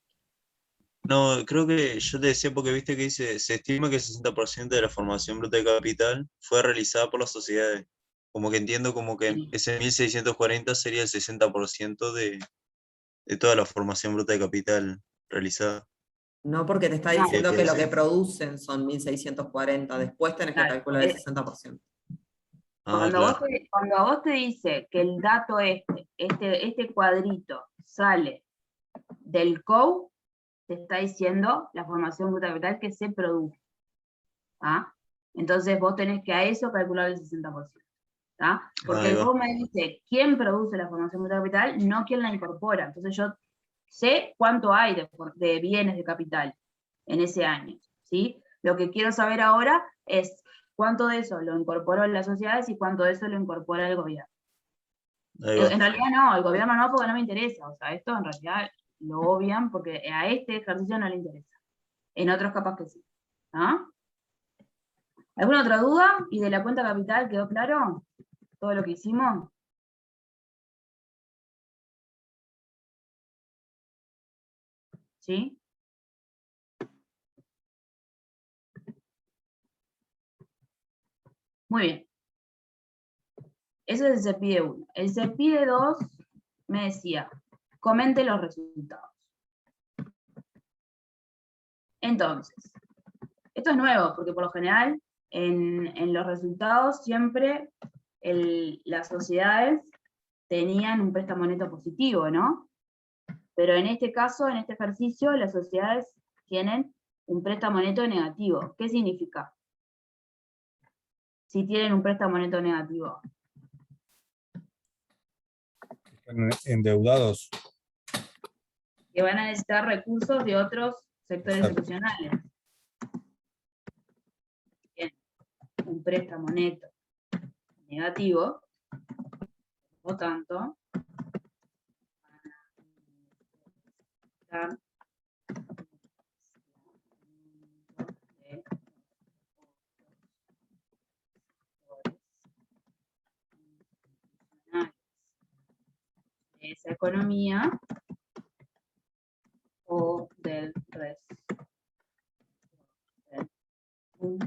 [SPEAKER 11] No, creo que yo te decía porque viste que dice, se estima que el 60% de la formación bruta de capital fue realizada por las sociedades. Como que entiendo como que
[SPEAKER 1] Sí.
[SPEAKER 11] ese 1640 sería el 60% de toda la formación bruta de capital realizada.
[SPEAKER 3] No, porque te está
[SPEAKER 1] No.
[SPEAKER 3] diciendo que lo que
[SPEAKER 11] Sí.
[SPEAKER 3] producen son 1640, después tenés que
[SPEAKER 1] Claro.
[SPEAKER 3] calcular el 60%.
[SPEAKER 11] Ah,
[SPEAKER 1] Cuando
[SPEAKER 11] claro.
[SPEAKER 1] cuando a vos te dice que el dato este cuadrito sale del COU, te está diciendo la formación bruta de capital que se produjo. ¿Ah? Entonces vos tenés que a eso calcular el 60%. ¿Tá? Porque
[SPEAKER 11] Ahí
[SPEAKER 1] el
[SPEAKER 11] va.
[SPEAKER 1] COU me dice quién produce la formación bruta de capital, no quién la incorpora. Entonces yo sé cuánto hay de bienes de capital en ese año. ¿Sí? Lo que quiero saber ahora es cuánto de eso lo incorporó las sociedades y cuánto de eso lo incorpora el gobierno.
[SPEAKER 11] Ahí va.
[SPEAKER 1] En realidad no, el gobierno no, porque no me interesa. O sea, esto en realidad lo obvian porque a este ejercicio no le interesa. En otros capaz que sí. ¿Ah? ¿Alguna otra duda? ¿Y de la cuenta capital quedó claro todo lo que hicimos? ¿Sí? Muy bien. Eso es el CEPIDE 1. El CEPIDE 2 me decía, comente los resultados. Entonces, esto es nuevo, porque por lo general en los resultados siempre las sociedades tenían un préstamo neto positivo, ¿no? Pero en este caso, en este ejercicio, las sociedades tienen un préstamo neto negativo. ¿Qué significa? Si tienen un préstamo neto negativo.
[SPEAKER 12] Endeudados.
[SPEAKER 1] Que van a necesitar recursos de otros sectores
[SPEAKER 12] Exacto.
[SPEAKER 1] institucionales. Bien, un préstamo neto negativo, por lo tanto, van a de esa economía o del resto del mundo.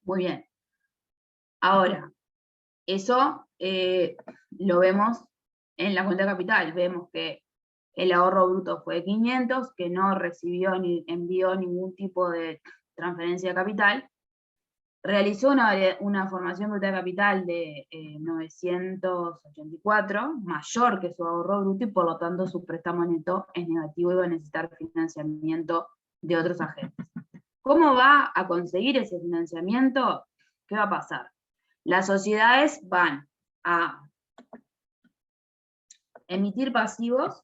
[SPEAKER 1] Muy bien. Ahora, eso lo vemos en la cuenta de capital. Vemos que el ahorro bruto fue de 500, que no recibió ni envió ningún tipo de transferencia de capital. Realizó una formación bruta de capital de 984, mayor que su ahorro bruto, y por lo tanto su préstamo neto es negativo y va a necesitar financiamiento de otros agentes. ¿Cómo va a conseguir ese financiamiento? ¿Qué va a pasar? Las sociedades van a emitir pasivos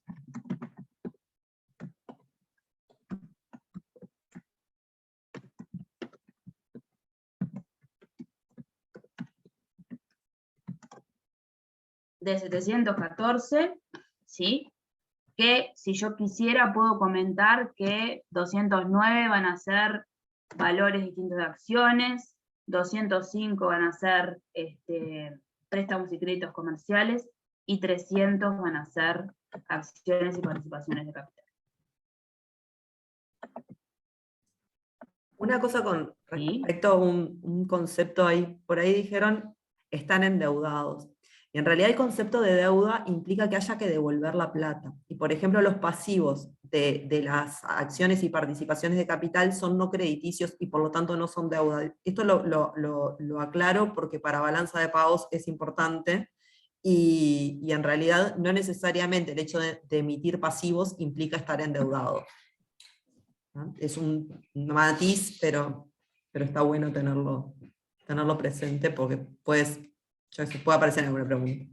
[SPEAKER 1] de 714, ¿sí? Que si yo quisiera puedo comentar que 209 van a ser valores distintos de acciones, 205 van a ser préstamos y créditos comerciales, y 300 van a ser acciones y participaciones de capital.
[SPEAKER 3] Una cosa con respecto a un concepto ahí, por ahí dijeron, están endeudados. Y en realidad el concepto de deuda implica que haya que devolver la plata. Y por ejemplo, los pasivos de las acciones y participaciones de capital son no crediticios y por lo tanto no son deuda. Esto lo aclaro porque para balanza de pagos es importante. y en realidad no necesariamente el hecho de emitir pasivos implica estar endeudado, ¿no? Es un matiz, pero está bueno tenerlo presente porque puede aparecer en alguna pregunta.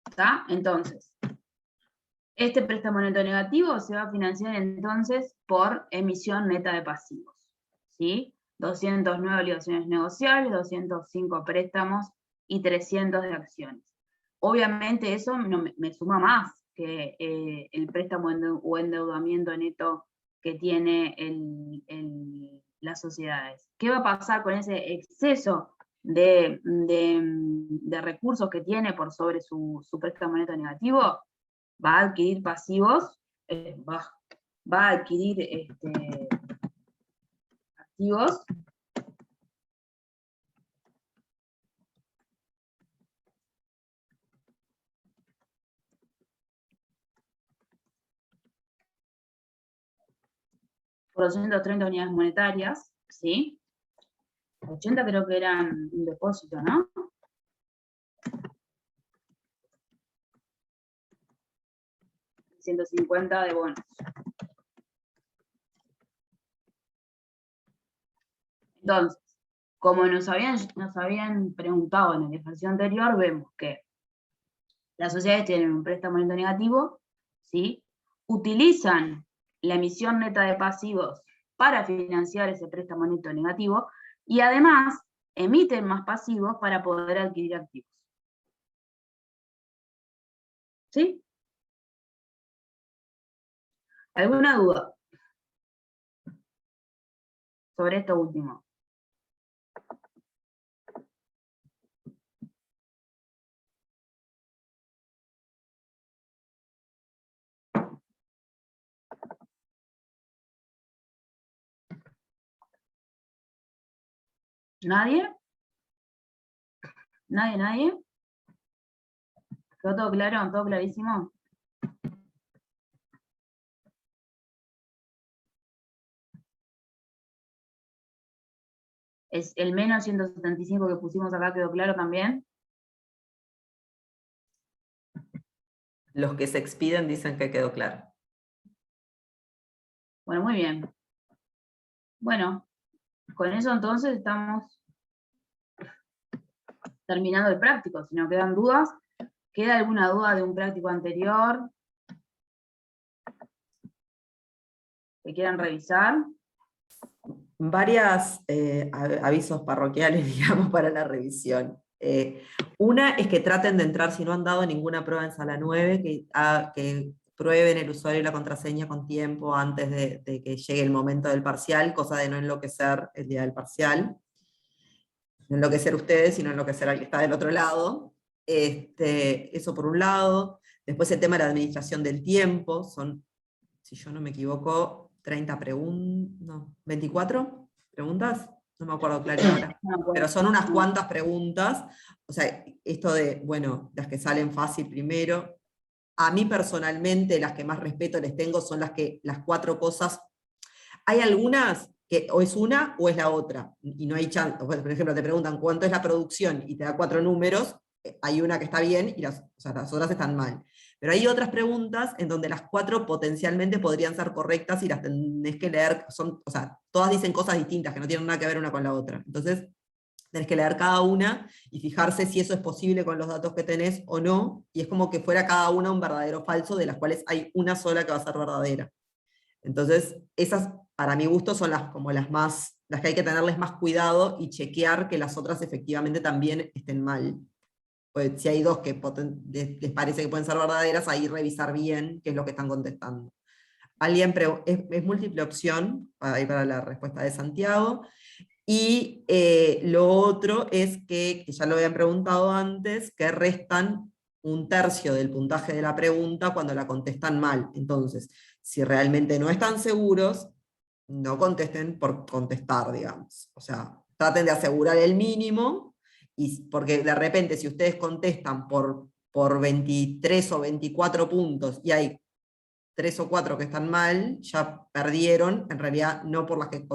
[SPEAKER 1] ¿Está? Entonces, este préstamo neto negativo se va a financiar entonces por emisión neta de pasivos, ¿sí? 209 obligaciones negociables, 205 préstamos y 300 de acciones. Obviamente eso me suma más que el préstamo o endeudamiento neto que tiene las sociedades. ¿Qué va a pasar con ese exceso de recursos que tiene por sobre su préstamo neto negativo? Va a adquirir pasivos, va a adquirir activos por 230 unidades monetarias, ¿sí? 80 creo que eran un depósito, ¿no? $150 de bonos. Entonces, como nos habían preguntado en el ejercicio anterior, vemos que las sociedades tienen un préstamo neto negativo, ¿sí? Utilizan la emisión neta de pasivos para financiar ese préstamo neto negativo y además emiten más pasivos para poder adquirir activos. ¿Sí? ¿Alguna duda sobre esto último? ¿Nadie? ¿Nadie? ¿Quedó todo claro? ¿Todo clarísimo? ¿Es el menos 175 que pusimos acá quedó claro también?
[SPEAKER 3] Los que se expiden dicen que quedó claro.
[SPEAKER 1] Bueno, muy bien. Bueno, con eso entonces estamos terminando el práctico. Si no quedan dudas, ¿queda alguna duda de un práctico anterior que quieran revisar?
[SPEAKER 3] Varios avisos parroquiales, digamos, para la revisión. Una es que traten de entrar, si no han dado ninguna prueba en sala 9, que prueben el usuario y la contraseña con tiempo antes de que llegue el momento del parcial, cosa de no enloquecer el día del parcial. No enloquecer ustedes, sino enloquecer al que está del otro lado. Eso por un lado. Después el tema de la administración del tiempo, son, si yo no me equivoco, 30 preguntas, no, 24 preguntas, no me acuerdo claro ahora, pero son unas cuantas preguntas, o sea, esto de, bueno, las que salen fácil primero. A mí personalmente las que más respeto les tengo son las 4 cosas. Hay algunas que o es una o es la otra, y no hay chance. Por ejemplo, te preguntan cuánto es la producción y te da 4 números, hay una que está bien y las otras están mal. Pero hay otras preguntas en donde las 4 potencialmente podrían ser correctas y las tenés que leer, o sea, todas dicen cosas distintas que no tienen nada que ver una con la otra. Entonces, tenés que leer cada una y fijarse si eso es posible con los datos que tenés o no, y es como que fuera cada una un verdadero o falso, de las cuales hay una sola que va a ser verdadera. Entonces, esas, para mi gusto, son las que hay que tenerles más cuidado y chequear que las otras efectivamente también estén mal. Pues si hay 2 que les parece que pueden ser verdaderas, ahí revisar bien qué es lo que están contestando. Es múltiple opción, ahí para la respuesta de Santiago. Y lo otro es que ya lo habían preguntado antes, que restan 1/3 del puntaje de la pregunta cuando la contestan mal. Entonces, si realmente no están seguros, no contesten por contestar, digamos. O sea, traten de asegurar el mínimo, porque de repente si ustedes contestan por 23 o 24 puntos y hay 3 o 4 que están mal, ya perdieron, en realidad no por las que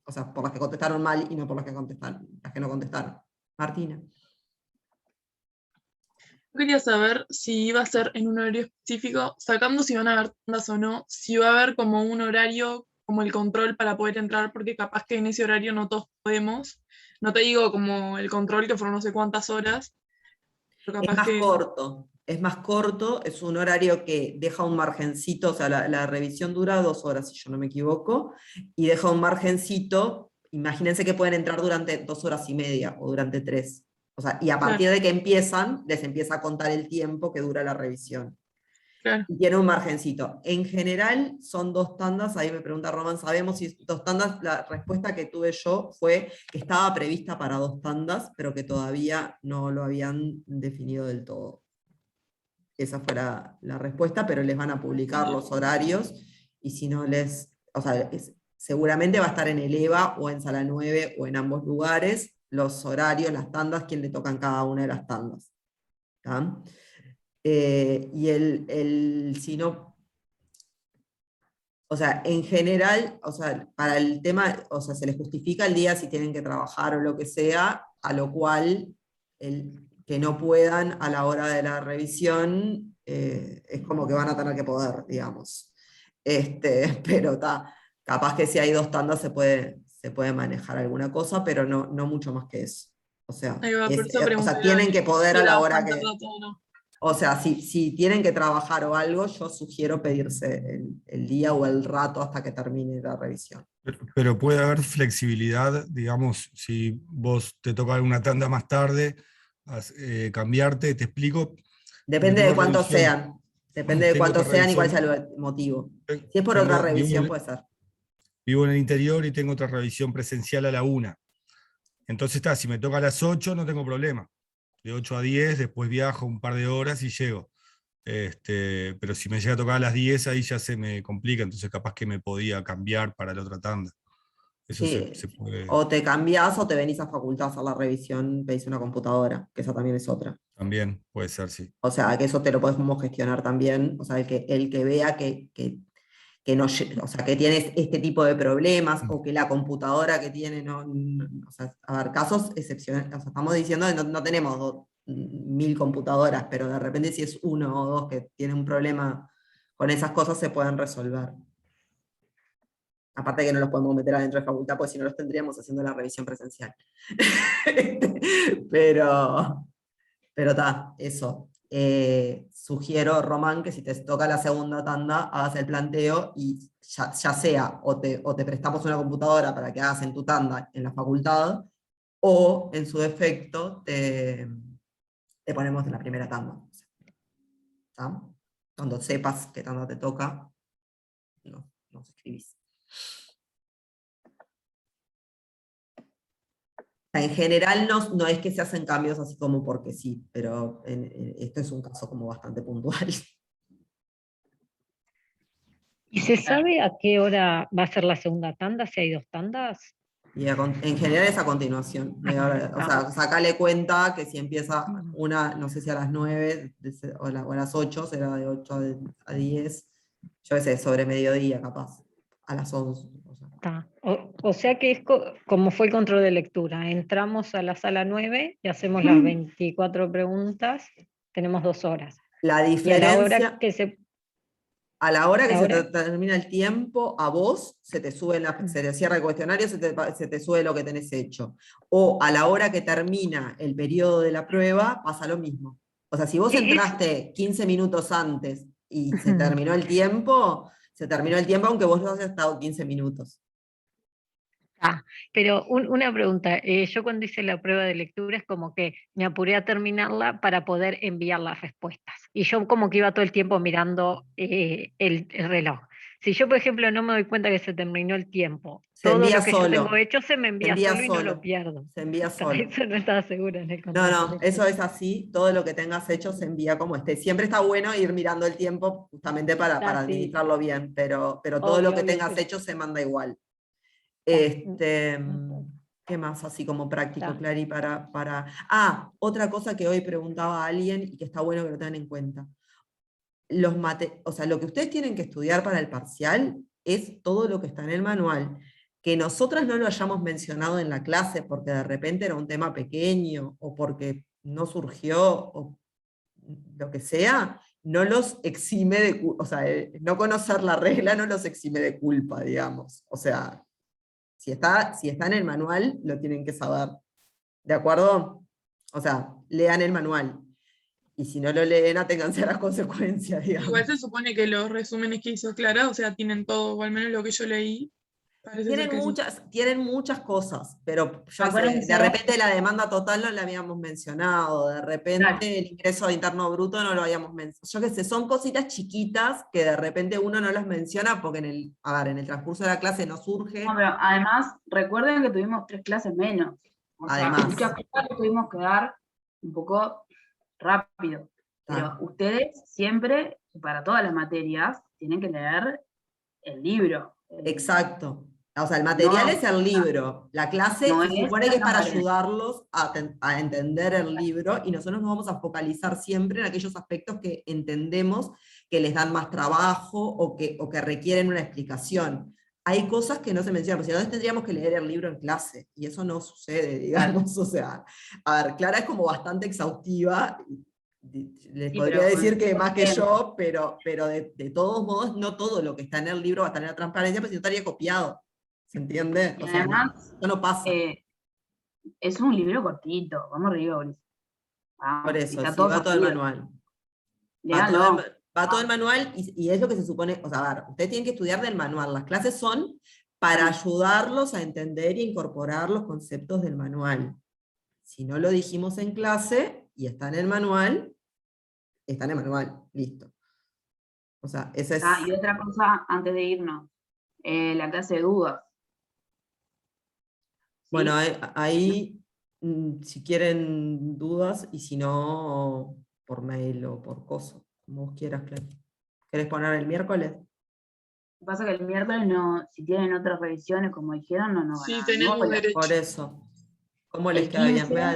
[SPEAKER 3] o sea, por las que contestaron mal y no por las que no contestaron. Martina.
[SPEAKER 5] Yo quería saber si iba a ser en un horario específico, sacando si van a haber tandas o no, si va a haber como un horario, como el control para poder entrar, porque capaz que en ese horario no todos podemos. No te digo como el control que fueron no sé cuántas horas, pero
[SPEAKER 3] Es
[SPEAKER 5] capaz
[SPEAKER 3] más
[SPEAKER 5] que...
[SPEAKER 3] corto, es más corto, es un horario que deja un margencito, o sea, la revisión dura 2 horas, si yo no me equivoco, y deja un margencito, imagínense que pueden entrar durante 2 horas y media o durante 3. O sea, y a partir de que empiezan, les empieza a contar el tiempo que dura la revisión.
[SPEAKER 5] Claro.
[SPEAKER 3] Y tiene un margencito. En general son 2 tandas, ahí me pregunta Román, ¿sabemos si 2 tandas? La respuesta que tuve yo fue que estaba prevista para 2 tandas, pero que todavía no lo habían definido del todo. Esa fue la respuesta, pero les van a publicar los horarios, y si no o sea, seguramente va a estar en el EVA o en Sala 9 o en ambos lugares, los horarios, las tandas, quién le tocan cada una de las tandas. ¿Tá? Y si no, o sea, en general, o sea, para el tema, o sea, se les justifica el día si tienen que trabajar o lo que sea, a lo cual que no puedan a la hora de la revisión, es como que van a tener que poder, digamos. Pero capaz que si hay 2 tandas se puede manejar alguna cosa, pero no mucho más que eso. O sea,
[SPEAKER 5] Ahí va, por eso
[SPEAKER 3] o sea,
[SPEAKER 5] pregunté
[SPEAKER 3] tienen que poder
[SPEAKER 5] si
[SPEAKER 3] a la
[SPEAKER 5] era
[SPEAKER 3] hora
[SPEAKER 5] bastante
[SPEAKER 3] que...
[SPEAKER 5] rato o no.
[SPEAKER 3] O sea, si tienen que trabajar o algo, yo sugiero pedirse el día o el rato hasta que termine la revisión.
[SPEAKER 12] Pero puede haber flexibilidad, digamos, si vos te toca una tanda más tarde, cambiarte, te explico.
[SPEAKER 3] Depende de cuántos sean. Depende de
[SPEAKER 12] Tengo
[SPEAKER 3] cuántos
[SPEAKER 12] otra
[SPEAKER 3] sean y cuál sea
[SPEAKER 12] revisión.
[SPEAKER 3] el motivo. Si es por otra revisión, puede ser.
[SPEAKER 12] Vivo en el interior y tengo otra revisión presencial a la 1. Entonces si me toca a las 8 no tengo problema. De 8 a 10, después viajo un par de horas y llego. Pero si me llega a tocar a las 10, ahí ya se me complica, entonces capaz que me podía cambiar para la otra tanda. Eso
[SPEAKER 3] Sí.
[SPEAKER 12] se puede.
[SPEAKER 3] O te cambiás o te venís a facultad a hacer la revisión, pedís una computadora, que esa también es otra.
[SPEAKER 12] También puede ser, sí.
[SPEAKER 3] O sea, que eso te lo podemos gestionar también. O sea, el que vea que no, o sea, que tiene este tipo de problemas, o que la computadora que tiene, o sea, a ver, casos excepcionales, o sea, estamos diciendo que no tenemos 1000 computadoras, pero de repente si es 1 o 2 que tiene un problema con esas cosas, se pueden resolver. Aparte que no los podemos meter adentro de facultad, porque si no los tendríamos haciendo la revisión presencial. Pero está, eso. Sugiero, Román, que si te toca la segunda tanda, hagas el planteo y ya sea o te prestamos una computadora para que hagas en tu tanda en la facultad, o en su defecto te ponemos en la primera tanda. ¿Está? Cuando sepas qué tanda te toca, nos escribís. En general no es que se hacen cambios así como porque sí, pero esto es un caso como bastante puntual.
[SPEAKER 9] ¿Y se sabe a qué hora va a ser la segunda tanda, si hay 2 tandas?
[SPEAKER 3] Y en general es a continuación. O sea, sacale cuenta que si empieza una, no sé si a las 9 o a las 8, será de 8 a 10, yo qué sé, sobre mediodía capaz, a las 11.
[SPEAKER 9] O sea que es como fue el control de lectura. Entramos a la sala 9 y hacemos las 24 preguntas, tenemos 2 horas.
[SPEAKER 3] La diferencia... A la hora que se te termina el tiempo, a vos se te cierra el cuestionario, se te sube lo que tenés hecho. O a la hora que termina el periodo de la prueba, pasa lo mismo. O sea, si vos entraste 15 minutos antes y se terminó el tiempo, aunque vos no hayas estado 15 minutos.
[SPEAKER 9] Pero una pregunta, yo cuando hice la prueba de lectura es como que me apuré a terminarla para poder enviar las respuestas. Y yo como que iba todo el tiempo mirando el reloj. Si yo, por ejemplo, no me doy cuenta que se terminó el tiempo,
[SPEAKER 3] Se
[SPEAKER 9] todo
[SPEAKER 3] envía
[SPEAKER 9] lo que yo
[SPEAKER 3] solo.
[SPEAKER 9] tengo hecho se me envía,
[SPEAKER 3] envía
[SPEAKER 9] solo y no
[SPEAKER 3] solo.
[SPEAKER 9] lo pierdo.
[SPEAKER 3] Se envía
[SPEAKER 9] Hasta
[SPEAKER 3] solo.
[SPEAKER 9] eso no estaba segura en el
[SPEAKER 3] No,
[SPEAKER 9] control de
[SPEAKER 3] no,
[SPEAKER 9] lectura.
[SPEAKER 3] eso es así, todo lo que tengas hecho se envía como esté. Siempre está bueno ir mirando el tiempo justamente para
[SPEAKER 9] Ah, sí.
[SPEAKER 3] administrarlo bien, pero todo lo
[SPEAKER 9] Obvio,
[SPEAKER 3] que
[SPEAKER 9] obvio,
[SPEAKER 3] tengas
[SPEAKER 9] pero-
[SPEAKER 3] hecho se manda igual.
[SPEAKER 9] Está.
[SPEAKER 3] ¿Qué más así como práctico,
[SPEAKER 9] Está.
[SPEAKER 3] Clary, para... Ah, otra cosa que hoy preguntaba a alguien y que está bueno que lo tengan en cuenta. O sea, lo que ustedes tienen que estudiar para el parcial es todo lo que está en el manual. Que nosotras no lo hayamos mencionado en la clase porque de repente era un tema pequeño o porque no surgió o lo que sea, no los exime de, o sea, no conocer la regla no los exime de culpa, digamos. O sea, si está en el manual, lo tienen que saber. ¿De acuerdo? O sea, lean el manual. Y si no lo leen, aténganse a las consecuencias, digamos.
[SPEAKER 5] Igual se supone que los resúmenes que hizo Clara, o sea, tienen todo, o al menos lo que yo leí. Parece ser que sí.
[SPEAKER 3] Tienen muchas cosas, pero yo sé,
[SPEAKER 1] Acuérdense-
[SPEAKER 3] de repente la demanda total no la habíamos mencionado, de repente
[SPEAKER 1] Claro.
[SPEAKER 3] el ingreso interno bruto no lo habíamos mencionado. Yo qué sé, son cositas chiquitas que de repente uno no las menciona porque en el transcurso de la clase no surge.
[SPEAKER 1] No, pero además, recuerden que tuvimos 3 clases menos. O sea,
[SPEAKER 3] Además.
[SPEAKER 1] muchas cosas que tuvimos que dar un poco rápido. Pero
[SPEAKER 3] Ah.
[SPEAKER 1] ustedes siempre, para todas las materias, tienen que leer el libro.
[SPEAKER 3] Exacto. O sea, el material
[SPEAKER 1] No,
[SPEAKER 3] es el libro. La clase
[SPEAKER 1] no
[SPEAKER 3] se
[SPEAKER 1] es
[SPEAKER 3] supone que es para
[SPEAKER 1] la pared.
[SPEAKER 3] ayudarlos a entender el libro y nosotros nos vamos a focalizar siempre en aquellos aspectos que entendemos que les dan más trabajo o que requieren una explicación. Hay cosas que no se mencionan, porque si no tendríamos que leer el libro en clase, y eso no sucede, digamos. O sea, a ver, Clara es como bastante exhaustiva, les
[SPEAKER 1] Sí,
[SPEAKER 3] podría
[SPEAKER 1] pero
[SPEAKER 3] decir que más que
[SPEAKER 1] bien.
[SPEAKER 3] yo, pero de todos modos, no todo lo que está en el libro va a estar en la transparencia, porque si no estaría copiado. ¿Se entiende?
[SPEAKER 1] Y
[SPEAKER 3] O sea,
[SPEAKER 1] además,
[SPEAKER 3] eso no pasa.
[SPEAKER 1] es un libro cortito, vamos arriba, Boris.
[SPEAKER 3] Por
[SPEAKER 1] y
[SPEAKER 3] eso,
[SPEAKER 1] está
[SPEAKER 3] sí, va todo el
[SPEAKER 1] corrido.
[SPEAKER 3] manual.
[SPEAKER 1] Léanlo.
[SPEAKER 3] Va todo el manual y es lo que se supone, o sea, a ver, ustedes tienen que estudiar del manual. Las clases son para ayudarlos a entender y incorporar los conceptos del manual. Si no lo dijimos en clase y está en el manual, está en el manual, listo. O sea, esa es...
[SPEAKER 1] Y otra cosa, antes de irnos, la clase de dudas.
[SPEAKER 3] Bueno, ahí, si quieren dudas, y si no, por mail o por coso, como vos quieras, Clary. ¿Querés poner el miércoles?
[SPEAKER 1] Lo que pasa es que el miércoles no, si tienen otras revisiones, como dijeron, no van
[SPEAKER 5] Sí,
[SPEAKER 1] a
[SPEAKER 5] tenemos
[SPEAKER 1] ninguna.
[SPEAKER 5] derecho.
[SPEAKER 3] Por eso. ¿Cómo les
[SPEAKER 1] El
[SPEAKER 3] queda bien?
[SPEAKER 1] 15.
[SPEAKER 3] Vean.